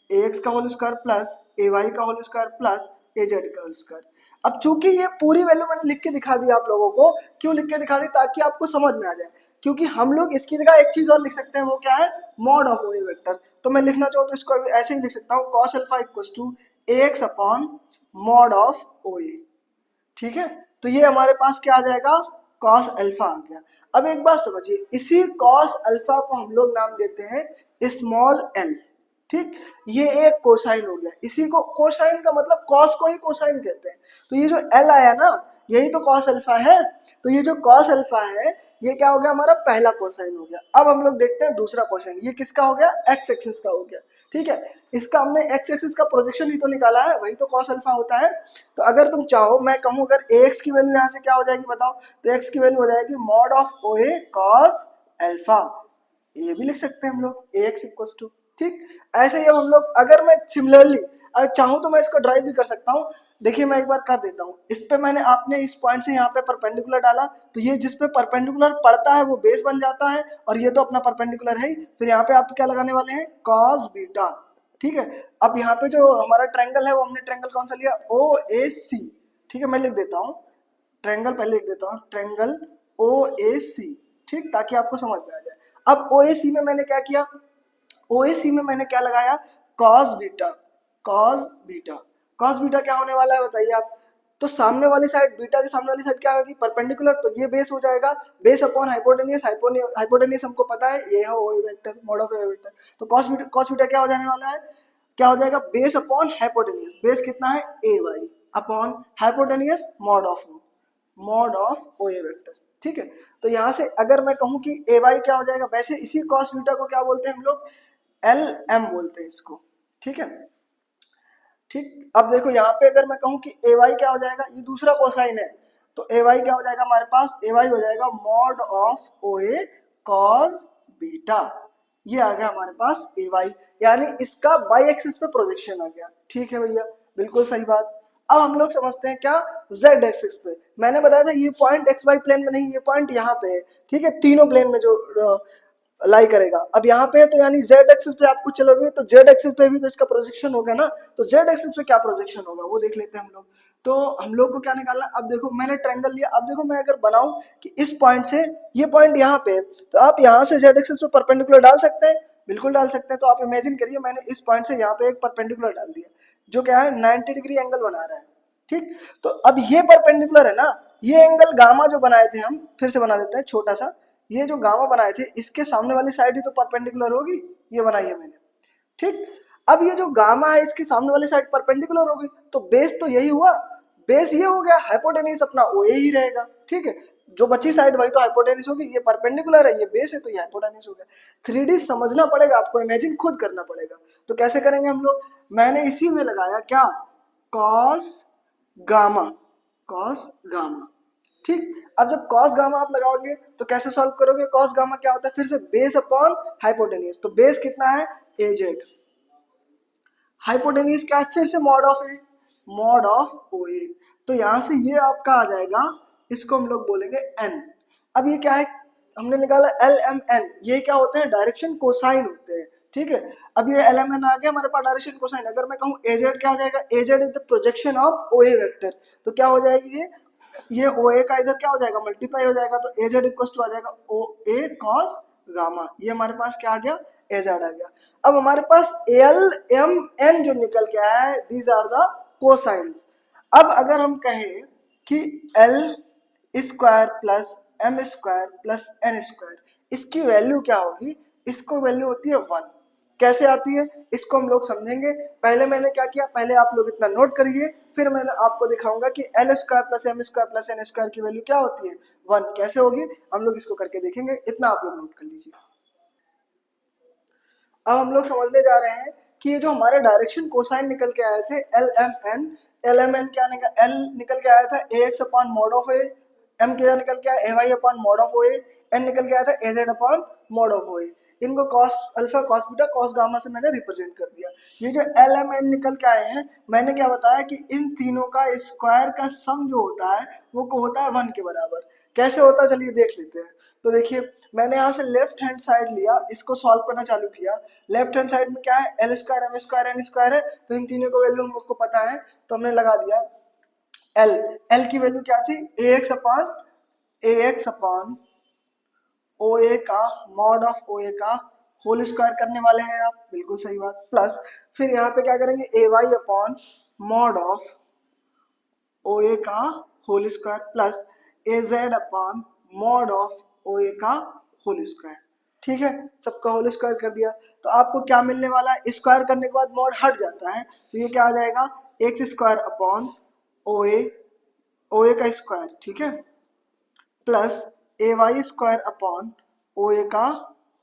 X का whole square plus A Y का whole square plus A Z का होल स्क्वायर। अब चूंकि ये पूरी वैल्यू मैंने लिख के दिखा दी आप लोगों को, क्यों लिख के दिखा दी, ताकि आपको समझ में आ जाए, क्योंकि हम लोग इसकी जगह एक चीज और लिख सकते हैं, वो क्या है mod of O A vector. तो मैं लिखना चाहूँ तो इसको ऐसे ही लिख सकता हूँ cos alpha equals to A X upon mod of O A. ठीक है, तो ये हमारे पास क्या आ जाएगा कॉस अल्फा आ गया। अब एक बात समझिए, इसी कॉस अल्फा को हम लोग नाम देते हैं स्मॉल एल। ठीक, ये एक कोसाइन हो गया, इसी को कोसाइन का मतलब कॉस को ही कोसाइन कहते हैं, तो ये जो एल आया ना यही तो कॉस अल्फा है। तो ये जो कॉस अल्फा है ये क्या हो गया हमारा पहला कोसाइन हो गया। अब हम लोग देखते हैं दूसरा कोसाइन, ये किसका हो गया एक्स एक्सिस का हो गया। ठीक है, इसका हमने एक्स एक्सिस का प्रोजेक्शन ही तो निकाला है, वही तो कॉस अल्फा होता है। तो अगर तुम चाहो मैं कहूँ अगर एक्स की वैल्यू यहाँ से क्या हो जाएगी बताओ, तो एक्स की वैल्यू हो जाएगी mod of O A cos alpha, ये भी लिख सकते हैं हम लोग ए एक्स इक्वल्स टू। ठीक, ऐसे ही अब हम लोग अगर मैं सिमिलरली चाहूँ तो मैं इसको ड्राइव भी कर सकता हूँ। देखिए मैं एक बार कर देता हूँ, इस पे मैंने आपने इस पॉइंट से यहाँ पे परपेंडिकुलर डाला, तो ये जिस पे परपेंडिकुलर पड़ता है वो बेस बन जाता है, और ये तो अपना परपेंडिकुलर है ही। फिर यहाँ पे आप क्या लगाने वाले हैं कॉस बीटा। ठीक है, अब यहाँ पे जो हमारा ट्रायंगल है वो हमने ट्रायंगल कौन सा लिया ओ ए सी। ठीक है, मैं लिख देता हूँ ट्रायंगल, पहले लिख देता हूँ ट्रायंगल ओ ए सी। ठीक, ताकि आपको समझ में आ जाए। अब ओ ए सी में मैंने क्या किया, ओएसी में मैंने क्या लगाया cos beta. Cos beta, cos beta क्या होने वाला है बताइए आप, तो सामने वाली साइड बीटा के सामने वाली साइड क्या होगी परपेंडिकुलर, तो ये बेस हो जाएगा बेस अपॉन हाइपोटेनियस, हाइपोटेनियस हमको पता है ये है O vector mod of A vector. तो कॉस बीटा क्या हो जाने वाला है, क्या हो जाएगा बेस अपॉन हाइपोटेनियस, बेस कितना है A Y upon hypotenuse mod of O A vector. ठीक है, तो यहाँ से अगर मैं कहूँ कि ए वाई क्या हो जाएगा, वैसे इसी कॉस बीटा को क्या बोलते हैं हम लोग एल एम बोलते हैं इसको। ठीक है, ठीक, अब देखो यहाँ पे अगर मैं कहूँ कि ए वाई क्या हो जाएगा, ये दूसरा कोसाइन है, तो ए वाई क्या हो जाएगा हमारे पास, ए वाई हो जाएगा mod of O A cos beta. ये आ गया हमारे पास ए वाई, यानी इसका बाई एक्सिस पे प्रोजेक्शन आ गया। ठीक है भैया, बिल्कुल सही बात। अब हम लोग समझते हैं क्या जेड एक्सिस पे, मैंने बताया था ये पॉइंट एक्स वाई प्लेन में नहीं, ये पॉइंट यहाँ पे है। ठीक है, तीनों प्लेन में जो लाई करेगा। अब यहाँ पे तो यानी जेड एक्सिस पे आप कुछ चलोगे तो जेड एक्सिस पे भी तो इसका प्रोजेक्शन होगा ना, तो जेड एक्सिस पे क्या प्रोजेक्शन होगा वो देख लेते हैं हम लोग। तो हम लोग को क्या निकालना, अब देखो मैंने ट्रायंगल लिया, अब देखो मैं अगर बनाऊं कि इस पॉइंट से ये पॉइंट यहाँ पे, तो आप यहाँ से जेड एक्सिस पे परपेंडिकुलर डाल सकते हैं, बिल्कुल डाल सकते हैं। तो आप इमेजिन करिए मैंने इस पॉइंट से यहाँ पे एक परपेंडिकुलर डाल दिया जो क्या है 90 डिग्री एंगल बना रहा है। ठीक, तो अब ये परपेंडिकुलर है ना, ये एंगल गामा जो बनाए थे हम, फिर से बना देते हैं छोटा सा, ये जो गामा बनाए थे इसके सामने वाली साइड ही तो परपेंडिकुलर होगी, ये बनाई है मैंने। ठीक, अब ये जो गामा है इसके सामने वाली साइड परपेंडिकुलर होगी, तो बेस तो यही हुआ, बेस ये हो गया, हाइपोटेनिस अपना ओ ए ही रहेगा। ठीक है, जो बची साइड वही तो हाइपोटेनिस होगी, ये परपेंडिकुलर है ये बेस है तो ये हाइपोटेनिस हो गया। 3D समझना पड़ेगा आपको, इमेजिन खुद करना पड़ेगा। तो कैसे करेंगे हम लोग, मैंने इसी में लगाया क्या कॉस गामा, कॉस गामा। ठीक, अब जब कॉस गामा आप लगाओगे तो कैसे सॉल्व करोगे, कॉस गामा क्या होता है फिर से बेस अपॉन हाइपोटेनियस, तो बेस कितना है ए जेड, हाइपोटेनियस क्या है फिर से mod of A, mod of O A. तो यहां से ये आपका आ जाएगा, इसको हम लोग बोलेंगे एन। अब ये क्या है हमने निकाला एल एम एन, ये क्या होते हैं डायरेक्शन कोसाइन होते हैं। ठीक है, अब ये एल एम एन आ गया हमारे पास डायरेक्शन कोसाइन। अगर मैं कहूँ ए जेड क्या हो जाएगा, A Z is the projection of O A vector, तो क्या हो जाएगी ये ओ ए का इधर क्या हो जाएगा मल्टीप्लाई हो जाएगा, तो ए जेड इक्वल टू आ जाएगा ओ ए कॉस गामा। ये हमारे पास क्या आ गया ए जेड आ गया। अब हमारे पास एल एम एन जो निकल के आया है, दीज आर द कोसाइंस। अब अगर हम कहें कि L square plus M square plus N square, इसकी वैल्यू क्या होगी, इसको वैल्यू होती है 1। कैसे आती है इसको हम लोग समझेंगे। पहले मैंने क्या किया, पहले आप लोग इतना नोट करिए, फिर मैं आपको दिखाऊंगा कि L square plus M square plus N square की वैल्यू क्या होती है 1, कैसे होगी हम लोग इसको करके देखेंगे। इतना आप लोग नोट कर लीजिए। अब हम लोग समझने जा रहे हैं कि ये जो हमारे डायरेक्शन कोसाइन निकल के आए थे एल एम एन क्या निकल एल निकल के आया था A X upon mod of A, M क्या निकल के आया A Y upon mod of O A, N निकल के आया था A Z upon mod of O A. इनको cos alpha cos beta cos gamma से मैंने रिप्रेजेंट कर दिया। ये जो एल एम एन निकल के आए हैं, मैंने क्या बताया कि इन तीनों का स्क्वायर का सम जो होता है वो को होता है 1 के बराबर। कैसे होता है चलिए देख लेते हैं। तो देखिए मैंने यहाँ से लेफ्ट हैंड साइड लिया, इसको सॉल्व करना चालू किया। लेफ्ट हैंड साइड में क्या है, L square M square N square है, तो इन तीनों का वैल्यू हमको पता है, तो हमने लगा दिया एल। एल की वैल्यू क्या थी, ए एक्स अपॉन ओ ए का मॉड ऑफ ओ ए का होल स्क्वायर करने वाले हैं आप, बिल्कुल सही बात। प्लस फिर यहाँ पे क्या करेंगे, A Y upon mod of O A का whole square plus A Z upon mod of O A का होल स्क्वायर। ठीक है, सबका होल स्क्वायर कर दिया। तो आपको क्या मिलने वाला है, स्क्वायर करने के बाद मॉड हट जाता है, तो ये क्या आ जाएगा, x square upon O A का स्क्वायर, ठीक है, plus A Y square upon O A का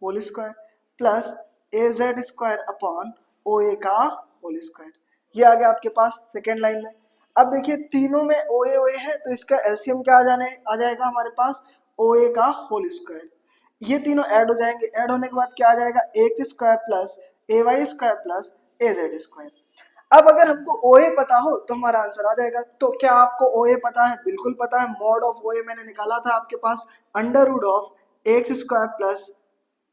whole square plus A Z square upon O A का होल स्क्वायर। ये आ गया आपके पास सेकेंड लाइन में। अब देखिए तीनों में ओ ए है, तो इसका एलसीएम क्या आ जाएगा हमारे पास, ओ ए का होल स्क्वायर। ये तीनों ऐड हो जाएंगे, ऐड होने के बाद क्या आ जाएगा, x square plus A Y square plus A Z square. अब अगर हमको ओ ए पता हो तो हमारा आंसर आ जाएगा। तो क्या आपको ओ ए पता है, बिल्कुल पता है। मॉड ऑफ ओ ए मैंने निकाला था आपके पास under root of X square plus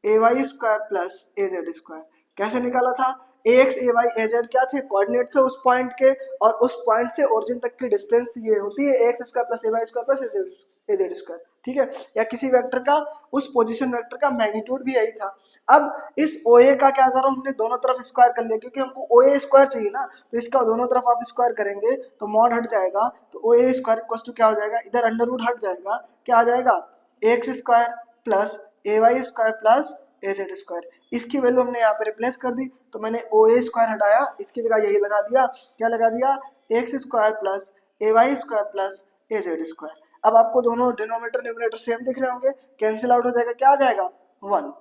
A Y square plus A Z square. कैसे निकाला था, A X A Y A Z क्या थे, कोऑर्डिनेट थे उस पॉइंट के, और उस पॉइंट से ओरिजिन तक की डिस्टेंस ये होती है x square plus A Y square plus A Z square. ठीक है, या किसी वेक्टर का उस पोजीशन वेक्टर का मैग्नीट्यूड भी यही था। अब इस ओ ए का क्या करो, हमने दोनों तरफ स्क्वायर कर लिया, क्योंकि हमको ओ ए स्क्वायर चाहिए ना, तो इसका दोनों तरफ आप स्क्वायर करेंगे तो मॉड हट जाएगा, तो ओ ए स्क्वायर इक्वल टू क्या हो जाएगा, इधर अंडर रूट हट जाएगा, क्या आ जाएगा, x square plus A Y square plus A Z square. इसकी वैल्यू हमने यहाँ पे रिप्लेस कर दी, तो मैंने ओ ए स्क्वायर हटाया, इसकी जगह यही लगा दिया, क्या लगा दिया, x square plus A Y square plus A Z square. अब आपको दोनों डिनोमिनेटर न्यूमरेटर सेम दिख रहे होंगे, कैंसिल आउट हो जाएगा, क्या आ जाएगा 1।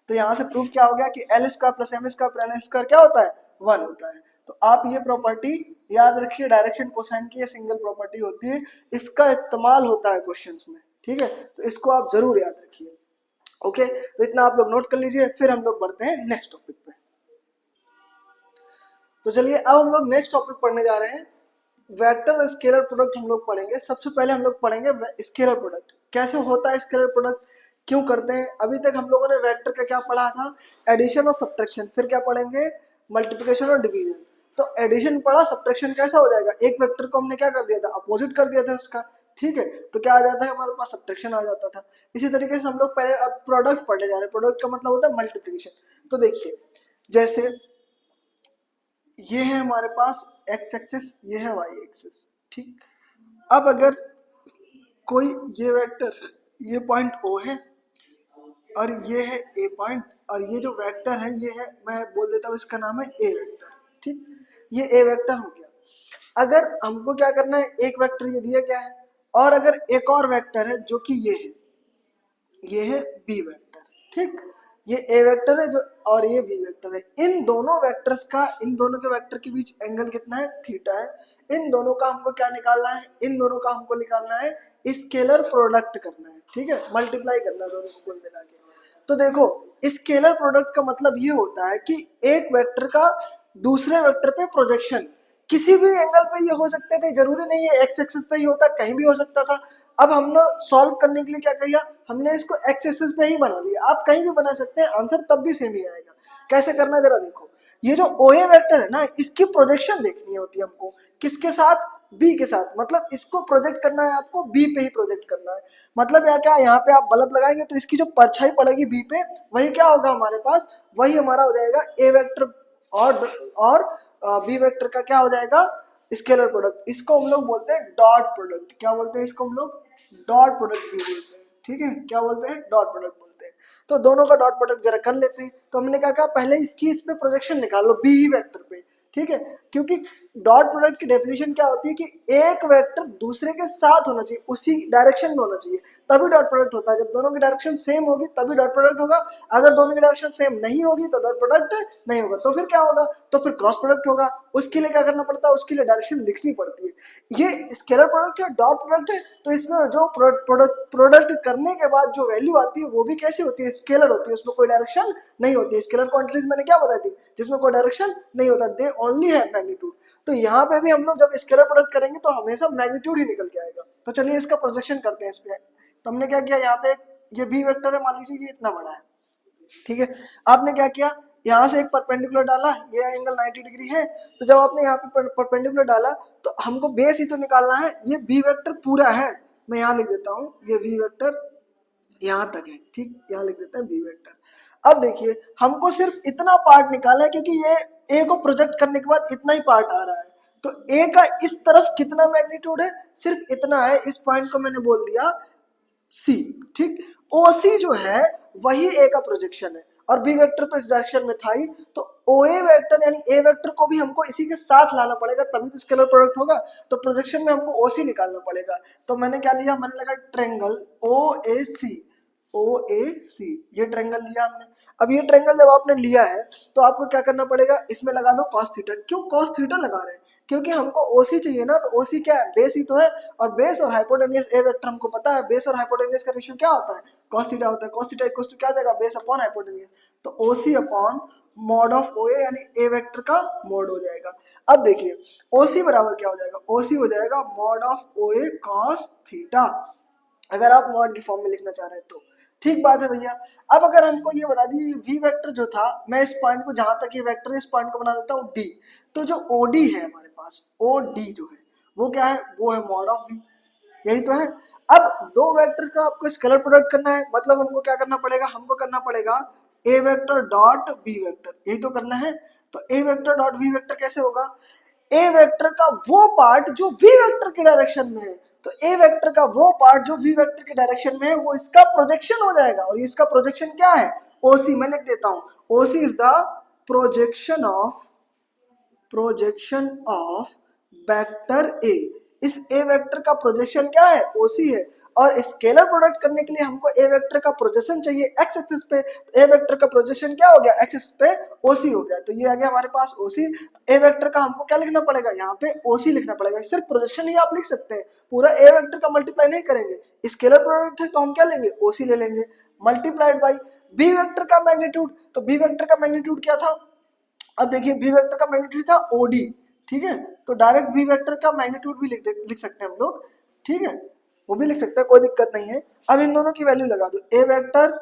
तो यहाँ से प्रूफ क्या हो गया कि L square plus M square plus N square क्या होता है, 1 होता है। तो आप ये प्रॉपर्टी याद रखिए, डायरेक्शन कोसाइन की ये सिंगल प्रॉपर्टी होती है, इसका इस्तेमाल होता है क्वेश्चंस में। ठीक है, तो इसको आप जरूर याद रखिए। ओके, तो इतना आप लोग नोट कर लीजिए, फिर हम लोग बढ़ते हैं नेक्स्ट टॉपिक पे। तो चलिए अब हम लोग नेक्स्ट टॉपिक पढ़ने जा रहे हैं, वेक्टर और स्केलर प्रोडक्ट हम लोग पढ़ेंगे। सबसे पहले हम लोग पढ़ेंगे स्केलर प्रोडक्ट, कैसे होता है स्केलर प्रोडक्ट, क्यों करते हैं। अभी तक हम लोगों ने वेक्टर का क्या पढ़ा था, एडिशन और सब्ट्रैक्शन, फिर क्या पढ़ेंगे, मल्टीप्लिकेशन और डिवीजन। तो एडिशन पढ़ा, सब्ट्रैक्शन कैसा हो जाएगा, एक वेक्टर को हमने क्या कर दिया था, अपोजिट कर दिया था उसका। ठीक है, तो क्या आ जाता है हमारे पास, सब्ट्रैक्शन आ जाता था। इसी तरीके से हम लोग पहले अब प्रोडक्ट पढ़ने जा रहे हैं। प्रोडक्ट का मतलब होता है मल्टीप्लिकेशन। तो देखिए जैसे ये है हमारे पास एक्स एक्सिस, ये है वाई एक्सिस। ठीक, अब अगर कोई ये वेक्टर, ये पॉइंट ओ है और ये है ए पॉइंट, और ये जो वेक्टर है ये है, मैं बोल देता हूँ इसका नाम है ए वेक्टर। ठीक, ये ए वेक्टर हो गया। अगर हमको क्या करना है, एक वेक्टर ये दिया गया है, और अगर एक और वेक्टर है जो कि ये है बी वेक्टर। ठीक, ये ए वेक्टर है जो, और ये बी वेक्टर है। इन दोनों वेक्टर्स का, इन दोनों के वेक्टर के बीच एंगल कितना है, थीटा है। इन दोनों का हमको क्या निकालना है, इन दोनों का हमको निकालना है स्केलर प्रोडक्ट करना है। ठीक है, मल्टीप्लाई करना है दोनों को कुल मिला के। तो देखो स्केलर प्रोडक्ट का मतलब ये होता है कि एक वेक्टर का दूसरे वेक्टर पे प्रोजेक्शन किसी भी एंगल पे ये हो सकते थे, जरूरी नहीं है एक्स एक्सिस पे ही होता, कहीं भी हो सकता था। अब हमने सॉल्व करने के लिए क्या किया, हमने इसको एक्स एक्सिस पे ही बना लिया। आप कहीं भी बना सकते हैं, आंसर तब भी सेम ही आएगा। कैसे करना है जरा देखो, ये जो ओ ए वेक्टर है ना, इसकी प्रोजेक्शन देखनी होती है हमको, किसके साथ, बी के साथ। मतलब इसको प्रोजेक्ट करना है आपको, बी पे ही प्रोजेक्ट करना है। मतलब या क्या, यहाँ पे आप बल्ब लगाएंगे तो इसकी जो परछाई पड़ेगी बी पे, वही क्या होगा हमारे पास, वही हमारा हो जाएगा ए वेक्टर, और बी वेक्टर का क्या हो जाएगा, स्केलर प्रोडक्ट। इसको हम लोग बोलते हैं डॉट प्रोडक्ट। क्या बोलते हैं इसको हम लोग, डॉट प्रोडक्ट भी बोलते हैं। ठीक है, क्या बोलते हैं, डॉट प्रोडक्ट बोलते हैं। तो दोनों का डॉट प्रोडक्ट जरा कर लेते हैं। तो हमने क्या कहा, पहले इसकी इस पे प्रोजेक्शन निकाल लो बी ही वेक्टर पे। ठीक है, क्योंकि डॉट प्रोडक्ट की डेफिनेशन क्या होती है कि एक वेक्टर दूसरे के साथ होना चाहिए, उसी डायरेक्शन में होना चाहिए। तभी डॉट प्रोडक्ट होता है। जब दोनों की डायरेक्शन सेम होगी तभी डॉट प्रोडक्ट होगा, अगर दोनों की डायरेक्शन सेम नहीं होगी तो डॉट प्रोडक्ट नहीं होगा। तो फिर क्या होगा, तो फिर क्रॉस प्रोडक्ट होगा। उसके लिए क्या करना पड़ता है, उसके लिए डायरेक्शन लिखनी पड़ती है। ये स्केलर प्रोडक्ट है, डॉट प्रोडक्ट है, तो इसमें जो प्रोडक्ट करने के बाद जो वैल्यू आती है वो भी कैसी होती है, स्केलर होती है, उसमें कोई डायरेक्शन नहीं होती है। स्केलर क्वांटिटीज मैंने क्या बताई थी, जिसमें कोई डायरेक्शन नहीं होता, दे ओनली है मैग्नीट्यूड। तो यहाँ पे भी हम लोग जब स्केलर प्रोडक्ट करेंगे तो हमेशा मैग्नीट्यूड ही निकल के आएगा। तो चलिए इसका प्रोजेक्शन करते हैं इस पे। तो हमने क्या किया, यहाँ पे ये बी वेक्टर है, मान लीजिए ये इतना बड़ा है, ठीक है। आपने क्या किया, यहाँ से एक परपेंडिकुलर डाला, ये एंगल 90 डिग्री है, तो जब आपने यहाँ पे परपेंडिकुलर डाला तो हमको बेस ही तो निकालना है। ये बी वेक्टर पूरा है, मैं यहाँ लिख देता हूँ, ये बी वेक्टर यहाँ तक है, ठीक, यहाँ लिख देते हैं बी वेक्टर। अब देखिए हमको सिर्फ इतना पार्ट निकालना है, क्योंकि ये ए को प्रोजेक्ट करने के बाद इतना ही पार्ट आ रहा है, तो ए का इस तरफ कितना मैग्नीट्यूड है, सिर्फ इतना है। इस पॉइंट को मैंने बोल दिया सी, ठीक। ओ सी जो है वही ए का प्रोजेक्शन है, और बी वेक्टर तो इस डायरेक्शन में था ही, तो ओ ए वेक्टर यानी ए वेक्टर को भी हमको इसी के साथ लाना पड़ेगा, तभी तो स्केलर प्रोडक्ट होगा। तो प्रोजेक्शन में हमको ओ सी निकालना पड़ेगा। तो मैंने क्या लिया, मैंने लगा ट्रायंगल ओ ए सी, ओ ए सी, ये ट्रायंगल लिया हमने। अब ये ट्रायंगल जब आपने लिया है तो आपको क्या करना पड़ेगा, इसमें लगा दो कॉस थीटा। क्यों कॉस थीटा लगा रहे हैं, क्योंकि हमको ओसी चाहिए ना, तो ओसी क्या है, बेस ही तो है, और बेस और हाइपोटेन्यूज ए वेक्टर हमको पता है, बेस और हाइपोटेन्यूज का रेशियो क्या होता है, cos थीटा होता है। cos थीटा इक्वल्स टू क्या देगा, बेस अपॉन हाइपोटेन्यूज, तो ओसी अपॉन मॉड ऑफ ओ ए यानी ए वेक्टर का मॉड हो जाएगा। अब देखिए ओसी बराबर क्या हो जाएगा, ओसी हो जाएगा mod of O A cos theta, अगर आप मॉड की फॉर्म में लिखना चाह रहे हैं तो। ठीक बात है भैया। अब अगर हमको ये बता दी वी वेक्टर जो था, मैं इस पॉइंट को जहां तक ये वेक्टर है इस पॉइंट को बना देता हूँ डी, तो जो ओडी है हमारे पास, ओ डी जो है वो क्या है, वो है मॉड ऑफ वी, यही तो है। अब दो वेक्टर्स का आपको स्केलर प्रोडक्ट करना है, मतलब हमको क्या करना पड़ेगा, हमको करना पड़ेगा ए वेक्टर डॉट बी वेक्टर, यही तो करना है। तो ए वेक्टर डॉट बी वेक्टर कैसे होगा, ए वेक्टर का वो पार्ट जो वी वेक्टर के डायरेक्शन में है, तो ए वेक्टर का वो पार्ट जो वी वेक्टर के डायरेक्शन में है वो इसका प्रोजेक्शन हो जाएगा, और इसका प्रोजेक्शन क्या है, ओसी, मैं लिख देता हूं, ओसी is the projection of vector A. इस ए वेक्टर का प्रोजेक्शन क्या है, ओसी है, और स्केलर प्रोडक्ट करने के लिए हमको ए वेक्टर का प्रोजेक्शन चाहिए एक्स एक्सिस पे, तो ए वेक्टर का प्रोजेक्शन क्या हो गया, एक्स एक्सिस पे ओसी हो गया, तो ये आ गया हमारे पास ओसी। ए वेक्टर का हमको क्या लिखना पड़ेगा, यहाँ पे ओसी लिखना पड़ेगा, सिर्फ प्रोजेक्शन ही आप लिख सकते हैं, पूरा ए वेक्टर का मल्टीप्लाई नहीं करेंगे। स्केलर प्रोडक्ट है तो हम क्या लेंगे, ओसी ले लेंगे, मल्टीप्लाइड बाई बी वेक्टर का मैग्नीट्यूड। तो बी वेक्टर का मैग्नीट्यूड क्या था, अब देखिए बी वेक्टर का मैग्नीट्यूड था ओडी, ठीक है, तो डायरेक्ट बी वेक्टर का मैग्नीट्यूड भी लिख सकते हैं हम लोग, ठीक है, वो भी लिख सकते हैं, कोई दिक्कत नहीं है। अब इन दोनों की वैल्यू लगा दो, ए वेक्टर,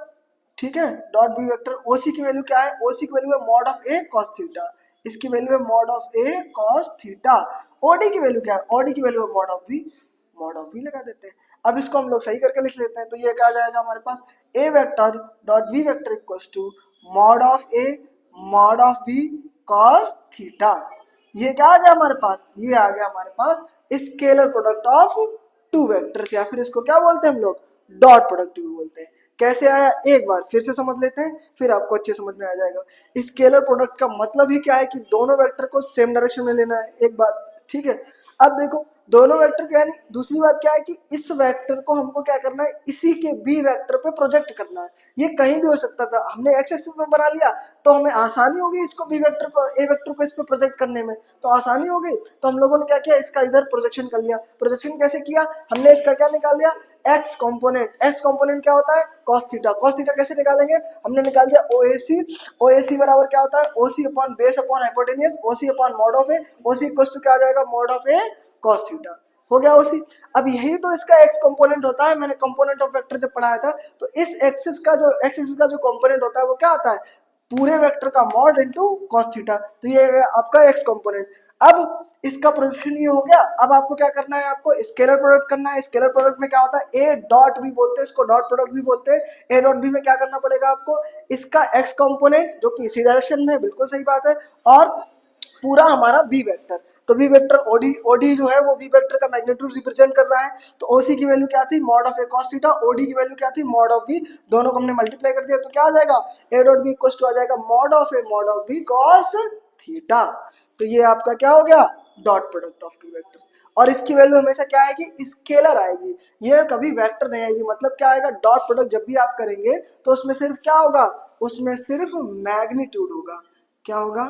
ठीक है, डॉट बी वेक्टर, ओसी की वैल्यू क्या है, ओसी की वैल्यू है mod of A cos theta, इसकी वैल्यू है mod of A cos theta. OD की वैल्यू क्या है, ओडी की वैल्यू है mod of B, mod of B लगा देते हैं। अब इसको हम लोग सही करके लिख लेते हैं, तो ये क्या आ जाएगा हमारे पास, A vector dot B vector equals to mod of A mod of B cos theta. ये क्या आ गया हमारे पास, ये आ गया हमारे पास scalar product of two vectors, या फिर इसको क्या बोलते हैं हम लोग, डॉट प्रोडक्ट भी बोलते हैं। कैसे आया, एक बार फिर से समझ लेते हैं, फिर आपको अच्छे समझ में आ जाएगा। स्केलर प्रोडक्ट का मतलब ही क्या है कि दोनों वेक्टर को सेम डायरेक्शन में लेना है, एक बात, ठीक है। अब देखो दोनों वेक्टर के, यानी दूसरी बात क्या है कि इस वेक्टर को हमको क्या करना है, इसी के बी वेक्टर पे प्रोजेक्ट करना है। ये कहीं भी हो सकता था, हमने एक्स एक्सिस में बना लिया तो हमें आसानी होगी इसको बी वेक्टर को, ए वेक्टर को इस पे प्रोजेक्ट करने में, तो आसानी होगी। तो हम लोगों ने क्या किया, इसका इधर प्रोजेक्शन कर लिया। प्रोजेक्शन कैसे किया, हमने इसका क्या निकाल लिया, एक्स कंपोनेंट। एक्स कंपोनेंट क्या होता है, cos थीटा। cos थीटा कैसे निकालेंगे, हमने निकाल दिया ओएसी। ओएसी बराबर क्या होता है, OC upon base upon hypotenuse, OC upon mod of A, OC equals to क्या आ जाएगा, mod of A cos theta, हो गया ओसी। अब यही तो इसका एक्स कंपोनेंट होता है, मैंने कंपोनेंट ऑफ वेक्टर जब पढ़ाया था, तो इस एक्सिस का जो कंपोनेंट होता है वो क्या आता है, पूरे वेक्टर का मॉड इनटू cos थीटा, तो ये आपका एक्स कंपोनेंट। अब इसका प्रोजेक्शन ये हो गया। अब आपको क्या करना है, आपको स्केलर प्रोडक्ट करना है। स्केलर प्रोडक्ट में क्या होता है, ए डॉट बी बोलते हैं इसको, डॉट प्रोडक्ट भी बोलते हैं। ए डॉट बी में क्या करना पड़ेगा आपको, इसका एक्स कंपोनेंट जो कि इसी डायरेक्शन में, बिल्कुल सही बात है, और पूरा हमारा बी वेक्टर। तो बी वेक्टर ओडी, ओडी जो है वो बी वेक्टर का मैग्नीट्यूड रिप्रेजेंट कर रहा है। तो ओसी की वैल्यू क्या थी, mod of A cos theta, OD की वैल्यू क्या थी, मॉड ऑफ बी, दोनों को हमने मल्टीप्लाई कर दिया, तो क्या आ जाएगा, A dot B equals to आ जाएगा mod of A mod of B cos theta. तो ये आपका क्या हो गया, dot product of two vectors. और इसकी वैल्यू हमेशा क्या आएगी, स्केलर आएगी, ये कभी वेक्टर नहीं आएगी। मतलब क्या आएगा, डॉट प्रोडक्ट जब भी आप करेंगे तो उसमें सिर्फ क्या होगा, उसमें सिर्फ मैग्नीट्यूड होगा। क्या होगा,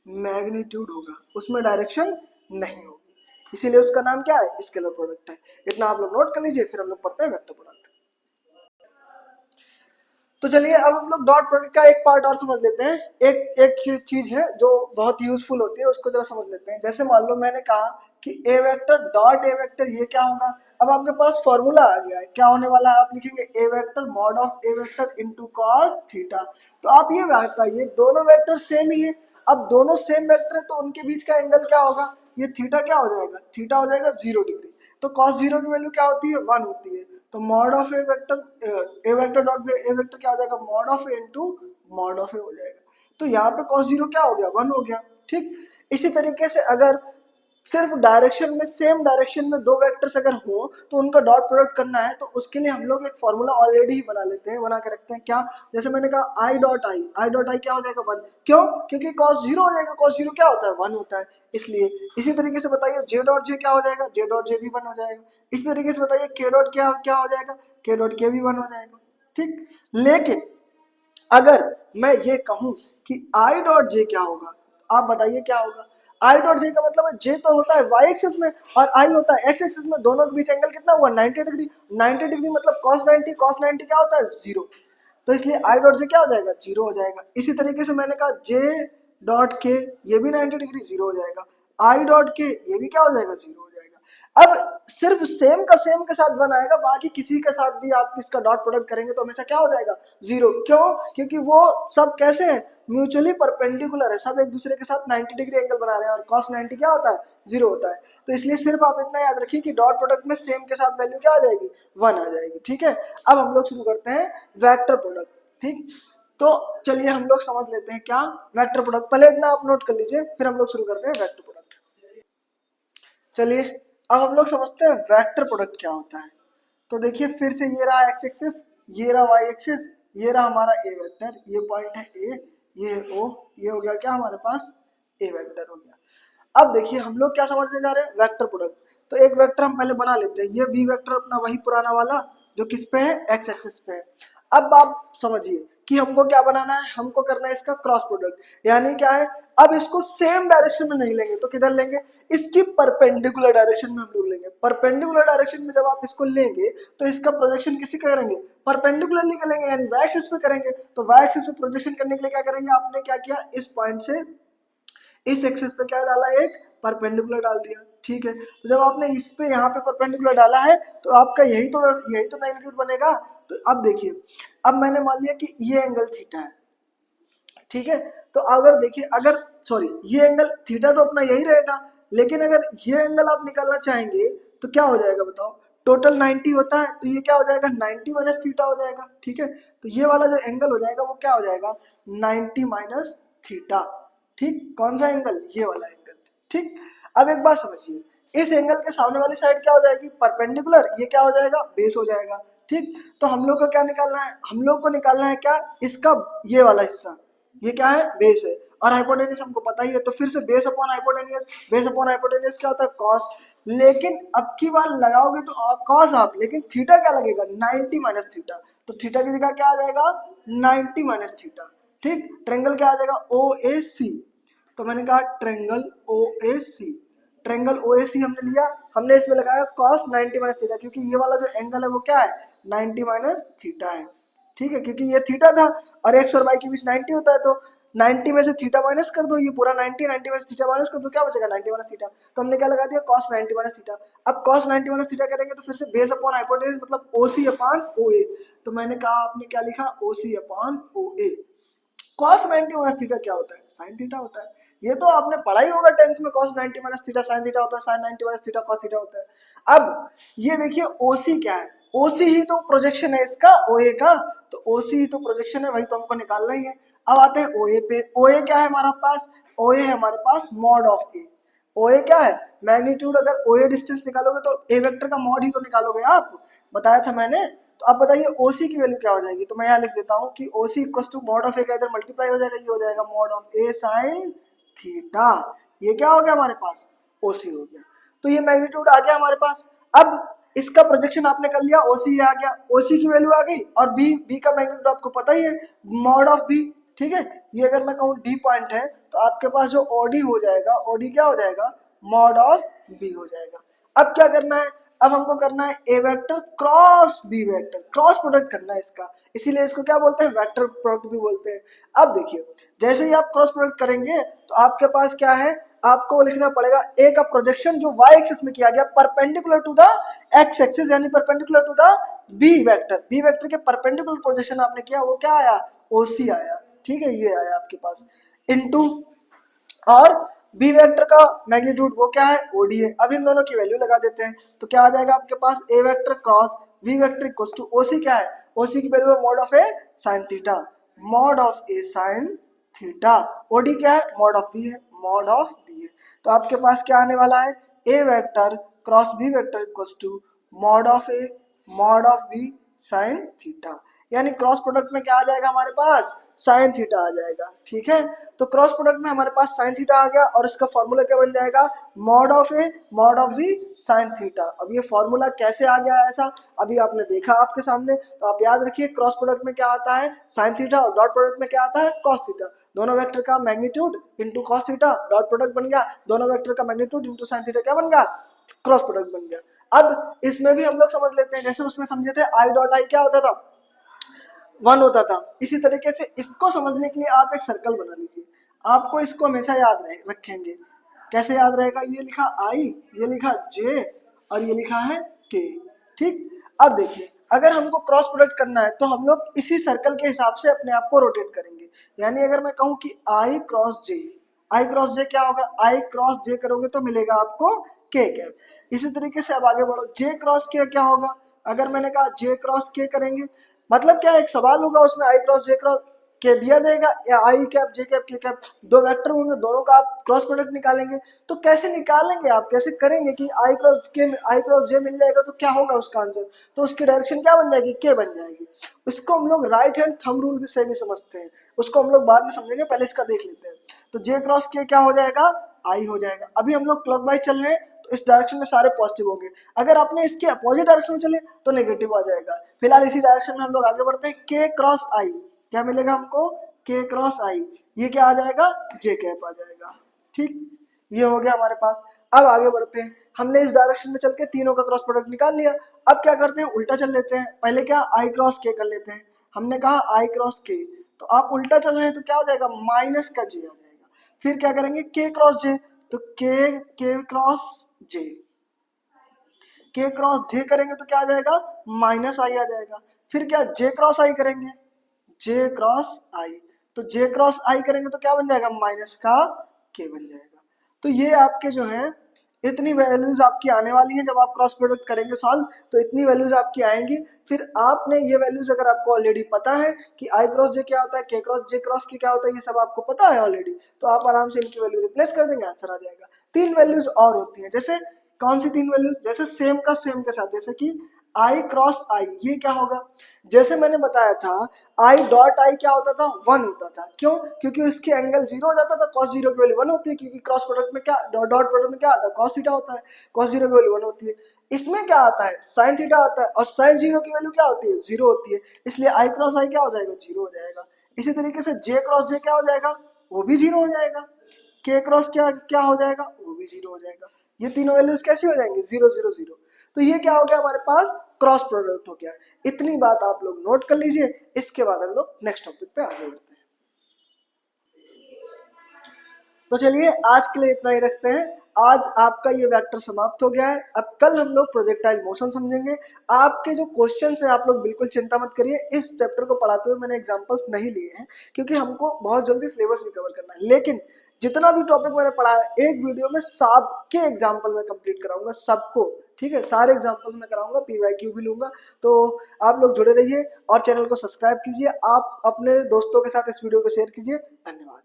मैग्नीट्यूड होगा, उसमें डायरेक्शन नहीं होगी, इसीलिए उसका नाम क्या है, स्केलर प्रोडक्ट है। इतना आप लोग नोट कर लीजिए, फिर हम लोग पढ़ते हैं वेक्टर प्रोडक्ट। तो चलिए अब हम लोग डॉट प्रोडक्ट का एक पार्ट और समझ लेते हैं। एक एक चीज है जो बहुत यूजफुल होती है, उसको जरा समझ लेते हैं। जैसे मान लो मैंने कहा कि A vector dot A vector, ये क्या होगा। अब आपके पास फॉर्मूला आ गया है, क्या होने वाला है, आप लिखेंगे A vector mod of A vector into cos theta. तो आप ये बताइए, दोनों वेक्टर सेम ही है। अब दोनों सेम वेक्टर है तो उनके बीच का एंगल क्या होगा, ये थीटा क्या हो जाएगा, थीटा हो जाएगा 0 डिग्री। तो cos 0 की वैल्यू क्या होती है, 1 होती है। तो mod of A vector dot A vector क्या हो जाएगा, mod of A into mod of A हो जाएगा। तो यहाँ पे cos 0 क्या हो गया, 1 हो गया। ठीक, इसी तरीके से अगर सिर्फ डायरेक्शन में, सेम डायरेक्शन में दो वेक्टर्स अगर हो तो उनका डॉट प्रोडक्ट करना है, तो उसके लिए हम लोग एक फॉर्मूला ऑलरेडी ही बना लेते हैं, बना के रखते हैं। क्या, जैसे मैंने कहा आई डॉट आई क्या हो जाएगा 1। क्यों, क्योंकि cos 0 हो जाएगा, cos 0 क्या होता है, 1 होता है, इसलिए। इसी तरीके से बताइए जे डॉट जे क्या हो जाएगा, जे डॉट जे भी 1 हो जाएगा। इसी तरीके से बताइए के डॉट क्या क्या हो जाएगा, के डॉट के भी 1 हो जाएगा। ठीक, लेकिन अगर मैं ये कहूं कि आई डॉट जे क्या होगा, आप बताइए क्या होगा। आई डॉट जे का मतलब है, जे तो होता है वाई एक्सिस में और आई होता है एक्स एक्सिस में, दोनों के बीच एंगल कितना हुआ, 90 डिग्री। 90 डिग्री मतलब cos 90, cos 90 क्या होता है, 0। तो इसलिए आई डॉट जे क्या हो जाएगा, 0 हो जाएगा। इसी तरीके से मैंने कहा जे डॉट के, ये भी 90 डिग्री, 0 हो जाएगा। आई डॉट के, ये भी क्या हो जाएगा, 0 हो जाएगा। अब सिर्फ सेम का सेम के साथ वन आएगा, बाकी किसी के साथ भी आप इसका डॉट प्रोडक्ट करेंगे तो हमेशा क्या हो जाएगा, 0। क्यों, क्योंकि वो सब कैसे हैं, म्यूचुअली परपेंडिकुलर है, सब एक दूसरे के साथ 90 डिग्री एंगल बना रहे हैं, और cos 90 क्या होता है, 0 होता है। तो इसलिए सिर्फ आप इतना याद रखिए कि डॉट प्रोडक्ट में सेम के साथ वैल्यू क्या आ जाएगी, 1 आ जाएगी। ठीक है, अब हम लोग शुरू करते हैं वेक्टर प्रोडक्ट। ठीक, तो चलिए हम लोग समझ लेते हैं क्या वेक्टर प्रोडक्ट, पहले इतना आप नोट कर लीजिए, फिर हम लोग शुरू करते हैं वेक्टर प्रोडक्ट। चलिए अब हम लोग समझते हैं वेक्टर प्रोडक्ट क्या होता है। तो देखिए फिर से, ये रहा एक्स एक्सिस, ये रहा वाई एक्सिस, ये रहा हमारा ए वेक्टर, ये पॉइंट है ए, ये ओ, ये हो गया क्या हमारे पास, ए वेक्टर हो गया। अब देखिए हम लोग क्या समझने जा रहे हैं, वेक्टर प्रोडक्ट। तो एक वेक्टर हम पहले बना लेते हैं, ये बी वेक्टर अपना वही पुराना वाला जो किस पे है, एक्स एक्सिस पे है। अब आप समझिए कि हमको क्या बनाना है, हमको करना है इसका क्रॉस प्रोडक्ट। यानी क्या है, अब इसको सेम डायरेक्शन में नहीं लेंगे तो किधर लेंगे, इसकी परपेंडिकुलर डायरेक्शन में हम लोग लेंगे। परपेंडिकुलर डायरेक्शन में जब आप इसको लेंगे तो इसका प्रोजेक्शन किसी करेंगे, परपेंडिकुलरली करेंगे, यानी वाई एक्सिस पे करेंगे। तो वाई एक्सिस पे प्रोजेक्शन करने के लिए क्या करेंगे, आपने क्या किया, इस पॉइंट से इस एक्सिस पे क्या डाला, एक परपेंडिकुलर डाल दिया। ठीक है, तो जब आपने इस पे यहाँ पे परपेंडिकुलर डाला है तो आपका यही तो मैग्नीट्यूड बनेगा। तो अब देखिए, अब मैंने मान लिया कि ये एंगल थीटा है। ठीक है, तो अगर देखिए, अगर सॉरी, ये एंगल थीटा तो अपना यही रहेगा, लेकिन अगर ये एंगल आप निकालना चाहेंगे तो क्या हो जाएगा बताओ, टोटल 90 होता है तो ये क्या हो जाएगा, 90 माइनस थीटा हो जाएगा। ठीक है, तो ये वाला जो एंगल हो जाएगा वो क्या हो जाएगा, 90 माइनस थीटा। ठीक, कौन सा एंगल, ये वाला एंगल। ठीक, अब एक बात समझिए, इस एंगल के सामने वाली साइड क्या हो जाएगी, परपेंडिकुलर, ये क्या हो जाएगा, बेस हो जाएगा। ठीक, तो हम लोग को क्या निकालना है, हम लोग को निकालना है क्या, इसका ये वाला हिस्सा, ये क्या है, बेस है, और हाइपोटेन्यूज हमको पता ही है। तो फिर से base upon hypotenuse, base upon hypotenuse क्या होता है, कॉस। लेकिन अब की बार लगाओगे तो कॉस आप, लेकिन थीटा क्या लगेगा, 90 माइनस थीटा। तो थीटा की जगह क्या आ जाएगा, 90 माइनस थीटा। ठीक, ट्रेंगल क्या आ जाएगा, ओ ए सी। तो मैंने कहा ट्रेंगल ओ ए सी, ट्रेंगल ओ ए सी हमने लिया, हमने इसमें लगाया cos 90 माइनस थीटा, क्योंकि ये वाला जो एंगल है वो क्या है, 90 माइनस थीटा है। ठीक है, क्योंकि ये थीटा था और एक्स और वाई के बीच 90 होता है, तो 90 में से थीटा माइनस कर दो, ये पूरा 90, 90 में से थीटा माइनस कर दो, क्या बचेगा, 90 माइनस थीटा। तो हमने क्या लगा दिया, cos 90 माइनस थीटा। अब cos 90 माइनस थीटा करेंगे तो फिर से बेस अपॉन हाइपोटेन्यूज मतलब ओसी अपॉन ओए। तो मैंने कहा, आपने क्या लिखा, ओसी अपॉन ओए। cos 90 माइनस थीटा क्या होता है, sin थीटा होता है। ये तो आपने पढ़ा ही होगा 10th में, cos 90 minus theta sin theta होता है, sin 90 minus theta cos theta होता है। अब ये देखिए OC क्या है, OC ही तो प्रोजेक्शन है इसका OA का, तो OC ही तो प्रोजेक्शन है, वही तो हमको निकालना ही है। अब आते हैं OA पे। OA क्या है हमारा पास, OA है हमारे पास मॉड ऑफ A। OA क्या है, मैग्नीट्यूड। अगर OA डिस्टेंस निकालोगे तो A वेक्टर का मॉड ही तो निकालोगे आप, बताया था मैंने। तो अब बताइए OC की वैल्यू क्या हो जाएगी, तो मैं यहाँ लिख देता हूँ कि OC equal to mod of A का इधर मल्टीप्लाई हो जाएगा, ये हो जाएगा mod of A sine theta, ये क्या हो गया हमारे पास, ओसी हो गया। तो ये मैग्नीट्यूड आ गया हमारे पास। अब इसका प्रोजेक्शन आपने कर लिया, ओसी आ गया, ओसी की वैल्यू आ गई, और बी का मैग्नीट्यूड आपको पता ही है, मॉड ऑफ बी। ठीक है, ये अगर मैं कहूँ डी पॉइंट है तो आपके पास जो ओडी हो जाएगा, ओडी क्या हो जाएगा, मॉड ऑफ बी हो जाएगा। अब क्या करना है, अब हमको करना है A vector cross B vector, cross product करना है इसका, इसीलिए इसको क्या बोलते हैं, वेक्टर प्रोडक्ट भी बोलते हैं। अब देखिए, जैसे ही आप क्रॉस प्रोडक्ट करेंगे तो आपके पास क्या है, आपको लिखना पड़ेगा ए का प्रोजेक्शन जो वाई एक्सिस में किया गया perpendicular to the X axis, यानी perpendicular to the B vector, B vector के परपेंडिकुलर प्रोजेक्शन आपने किया, वो क्या आया, ओसी आया। ठीक है, ये आया आपके पास, इनटू, और बी वेक्टर का मैग्नीट्यूड वो क्या है, ओडी है। अब इन दोनों की वैल्यू लगा देते हैं, तो क्या आ जाएगा आपके पास, A vector cross B vector equals to OC क्या है, ओसी की वैल्यू है mod of A sine theta, mod of A sine theta, OD क्या है, मॉड ऑफ बी है, मॉड ऑफ बी है। तो आपके पास क्या आने वाला है, A vector cross B vector equals to mod of A mod of B sine theta, यानी क्रॉस प्रोडक्ट में क्या आ जाएगा हमारे पास, साइन थीटा आ जाएगा। ठीक है, तो क्रॉस प्रोडक्ट में हमारे पास साइन थीटा आ गया, और इसका फॉर्मूला क्या बन जाएगा, mod of A mod of B sine theta. अब ये फॉर्मूला कैसे आ गया ऐसा, अभी आपने देखा आपके सामने, तो आप याद रखिए, क्रॉस प्रोडक्ट में क्या आता है, साइन थीटा, और डॉट प्रोडक्ट में क्या आता है, कॉस थीटा। दोनों वेक्टर का magnitude into cos theta, dot product बन गया, दोनों वेक्टर का मैग्नीट्यूड इंटू साइन थीटा, क्या बन गया, क्रॉस प्रोडक्ट बन गया। अब इसमें भी हम लोग समझ लेते हैं, जैसे उसमें समझे थे आई डॉट आई क्या होता था, 1 होता था, इसी तरीके से इसको समझने के लिए आप एक सर्कल बना लीजिए, आपको इसको हमेशा याद रखेंगे। कैसे याद रहेगा, ये लिखा आई, ये लिखा जे, और ये लिखा है के। ठीक, अब देखिए, अगर हमको क्रॉस प्रोडक्ट करना है तो हम लोग इसी सर्कल के हिसाब से अपने आप को रोटेट करेंगे। यानी अगर मैं कहूँ कि आई क्रॉस जे, आई क्रॉस जे क्या होगा, आई क्रॉस जे करोगे तो मिलेगा आपको के कैप। इसी तरीके से अब आगे बढ़ो, जे क्रॉस के क्या होगा, अगर मैंने कहा जे क्रॉस के करेंगे, मतलब क्या, एक सवाल होगा उसमें आई क्रॉस जे क्रॉस के दिया देगा, या आई कैप जे कैप के कैप, दो वेक्टर होंगे, दोनों का आप क्रॉस प्रोडक्ट निकालेंगे। तो कैसे निकालेंगे आप, कैसे करेंगे कि आई क्रॉस जे मिल जाएगा तो क्या होगा उसका आंसर, तो उसकी डायरेक्शन क्या बन जाएगी, के बन जाएगी। उसको हम लोग राइट हैंड थंब रूल भी से भी समझते हैं, उसको हम लोग बाद में समझेंगे, पहले इसका देख लेते हैं। तो जे क्रॉस के क्या हो जाएगा, आई हो जाएगा। अभी हम लोग क्लॉकवाइज चल रहे हैं, इस डायरेक्शन में सारे पॉजिटिव होंगे, अगर आपने इसके अपोजिट डायरेक्शन में चले तो नेगेटिव आ जाएगा। फिलहाल इसी डायरेक्शन में हम लोग आगे बढ़ते हैं, के क्रॉस आई क्या मिलेगा हमको, के क्रॉस आई, ये क्या आ जाएगा, जे कैप आ जाएगा। ठीक, ये हो गया हमारे पास। अब आगे बढ़ते हैं, हमने इस डायरेक्शन में चल के तीनों का क्रॉस प्रोडक्ट निकाल लिया। अब क्या करते हैं, उल्टा चल लेते हैं, पहले क्या आई क्रॉस के कर लेते हैं, हमने कहा आई क्रॉस के, तो आप उल्टा चल रहे हैं तो क्या हो जाएगा, माइनस का जे आ जाएगा। फिर क्या करेंगे, के क्रॉस जे, तो के क्रॉस जे, के क्रॉस जे करेंगे तो क्या आ जाएगा, माइनस आई आ जाएगा। फिर क्या, जे क्रॉस आई करेंगे, जे क्रॉस आई, तो जे क्रॉस आई करेंगे तो क्या बन जाएगा, माइनस का के बन जाएगा। तो ये आपके जो है इतनी वैल्यूज आपकी आने वाली हैं, जब आप क्रॉस प्रोडक्ट करेंगे सॉल्व तो इतनी वैल्यूज आपकी आएंगी। फिर आपने ये वैल्यूज अगर आपको ऑलरेडी पता है कि आई क्रॉस जे क्या होता है, के क्रॉस जे क्रॉस के क्या होता है, ये सब आपको पता है ऑलरेडी, तो आप आराम से इनकी वैल्यू रिप्लेस कर देंगे, आंसर आ जाएगा। 3 वैल्यूज और होती हैं, जैसे कौन सी 3 वैल्यूज, जैसे सेम का सेम के साथ, जैसे कि आई क्रॉस आई, ये क्या होगा, जैसे मैंने बताया था आई डॉट आई क्या होता था, 1 होता था। क्यों, क्योंकि उसके एंगल 0 हो जाता था, cos 0 की वैल्यू 1 होती है, क्योंकि क्रॉस प्रोडक्ट में क्या, डॉट प्रोडक्ट में क्या आता है, cos थीटा होता है, cos 0 की वैल्यू 1 होती है। इसमें क्या आता है, sin थीटा आता है, और sin 0 की वैल्यू क्या होती है, 0 होती है, इसलिए आई क्रॉस आई क्या हो जाएगा, 0 हो जाएगा। इसी तरीके से जे क्रॉस जे क्या हो जाएगा, वो भी 0 हो जाएगा। के क्रॉस क्या क्या हो जाएगा, वो भी 0 हो जाएगा। ये तीनों वैल्यूज कैसी हो जाएंगी, 0 0 0। तो ये क्या हो गया हमारे पास, क्रॉस प्रोडक्ट हो गया। इतनी बात आप लोग नोट कर लीजिए, इसके बाद हम लोग नेक्स्ट टॉपिक पे आगे बढ़ते हैं। तो चलिए आज के लिए इतना ही रखते हैं, आज आपका ये वेक्टर समाप्त हो गया है। अब कल हम लोग प्रोजेक्टाइल मोशन समझेंगे। आपके जो क्वेश्चंस हैं आप लोग बिल्कुल चिंता मत करिए, इस चैप्टर को पढ़ाते हुए मैंने एग्जांपल्स नहीं लिए हैं, क्योंकि हमको बहुत जल्दी सिलेबस भी कवर करना है। लेकिन जितना भी टॉपिक मैंने पढ़ा है एक वीडियो में सबके एग्जाम्पल में कंप्लीट कराऊंगा सबको, ठीक है, सारे एग्जाम्पल्स में कराऊंगा, PYQ भी लूंगा। तो आप लोग जुड़े रहिए और चैनल को सब्सक्राइब कीजिए, आप अपने दोस्तों के साथ इस वीडियो को शेयर कीजिए। धन्यवाद।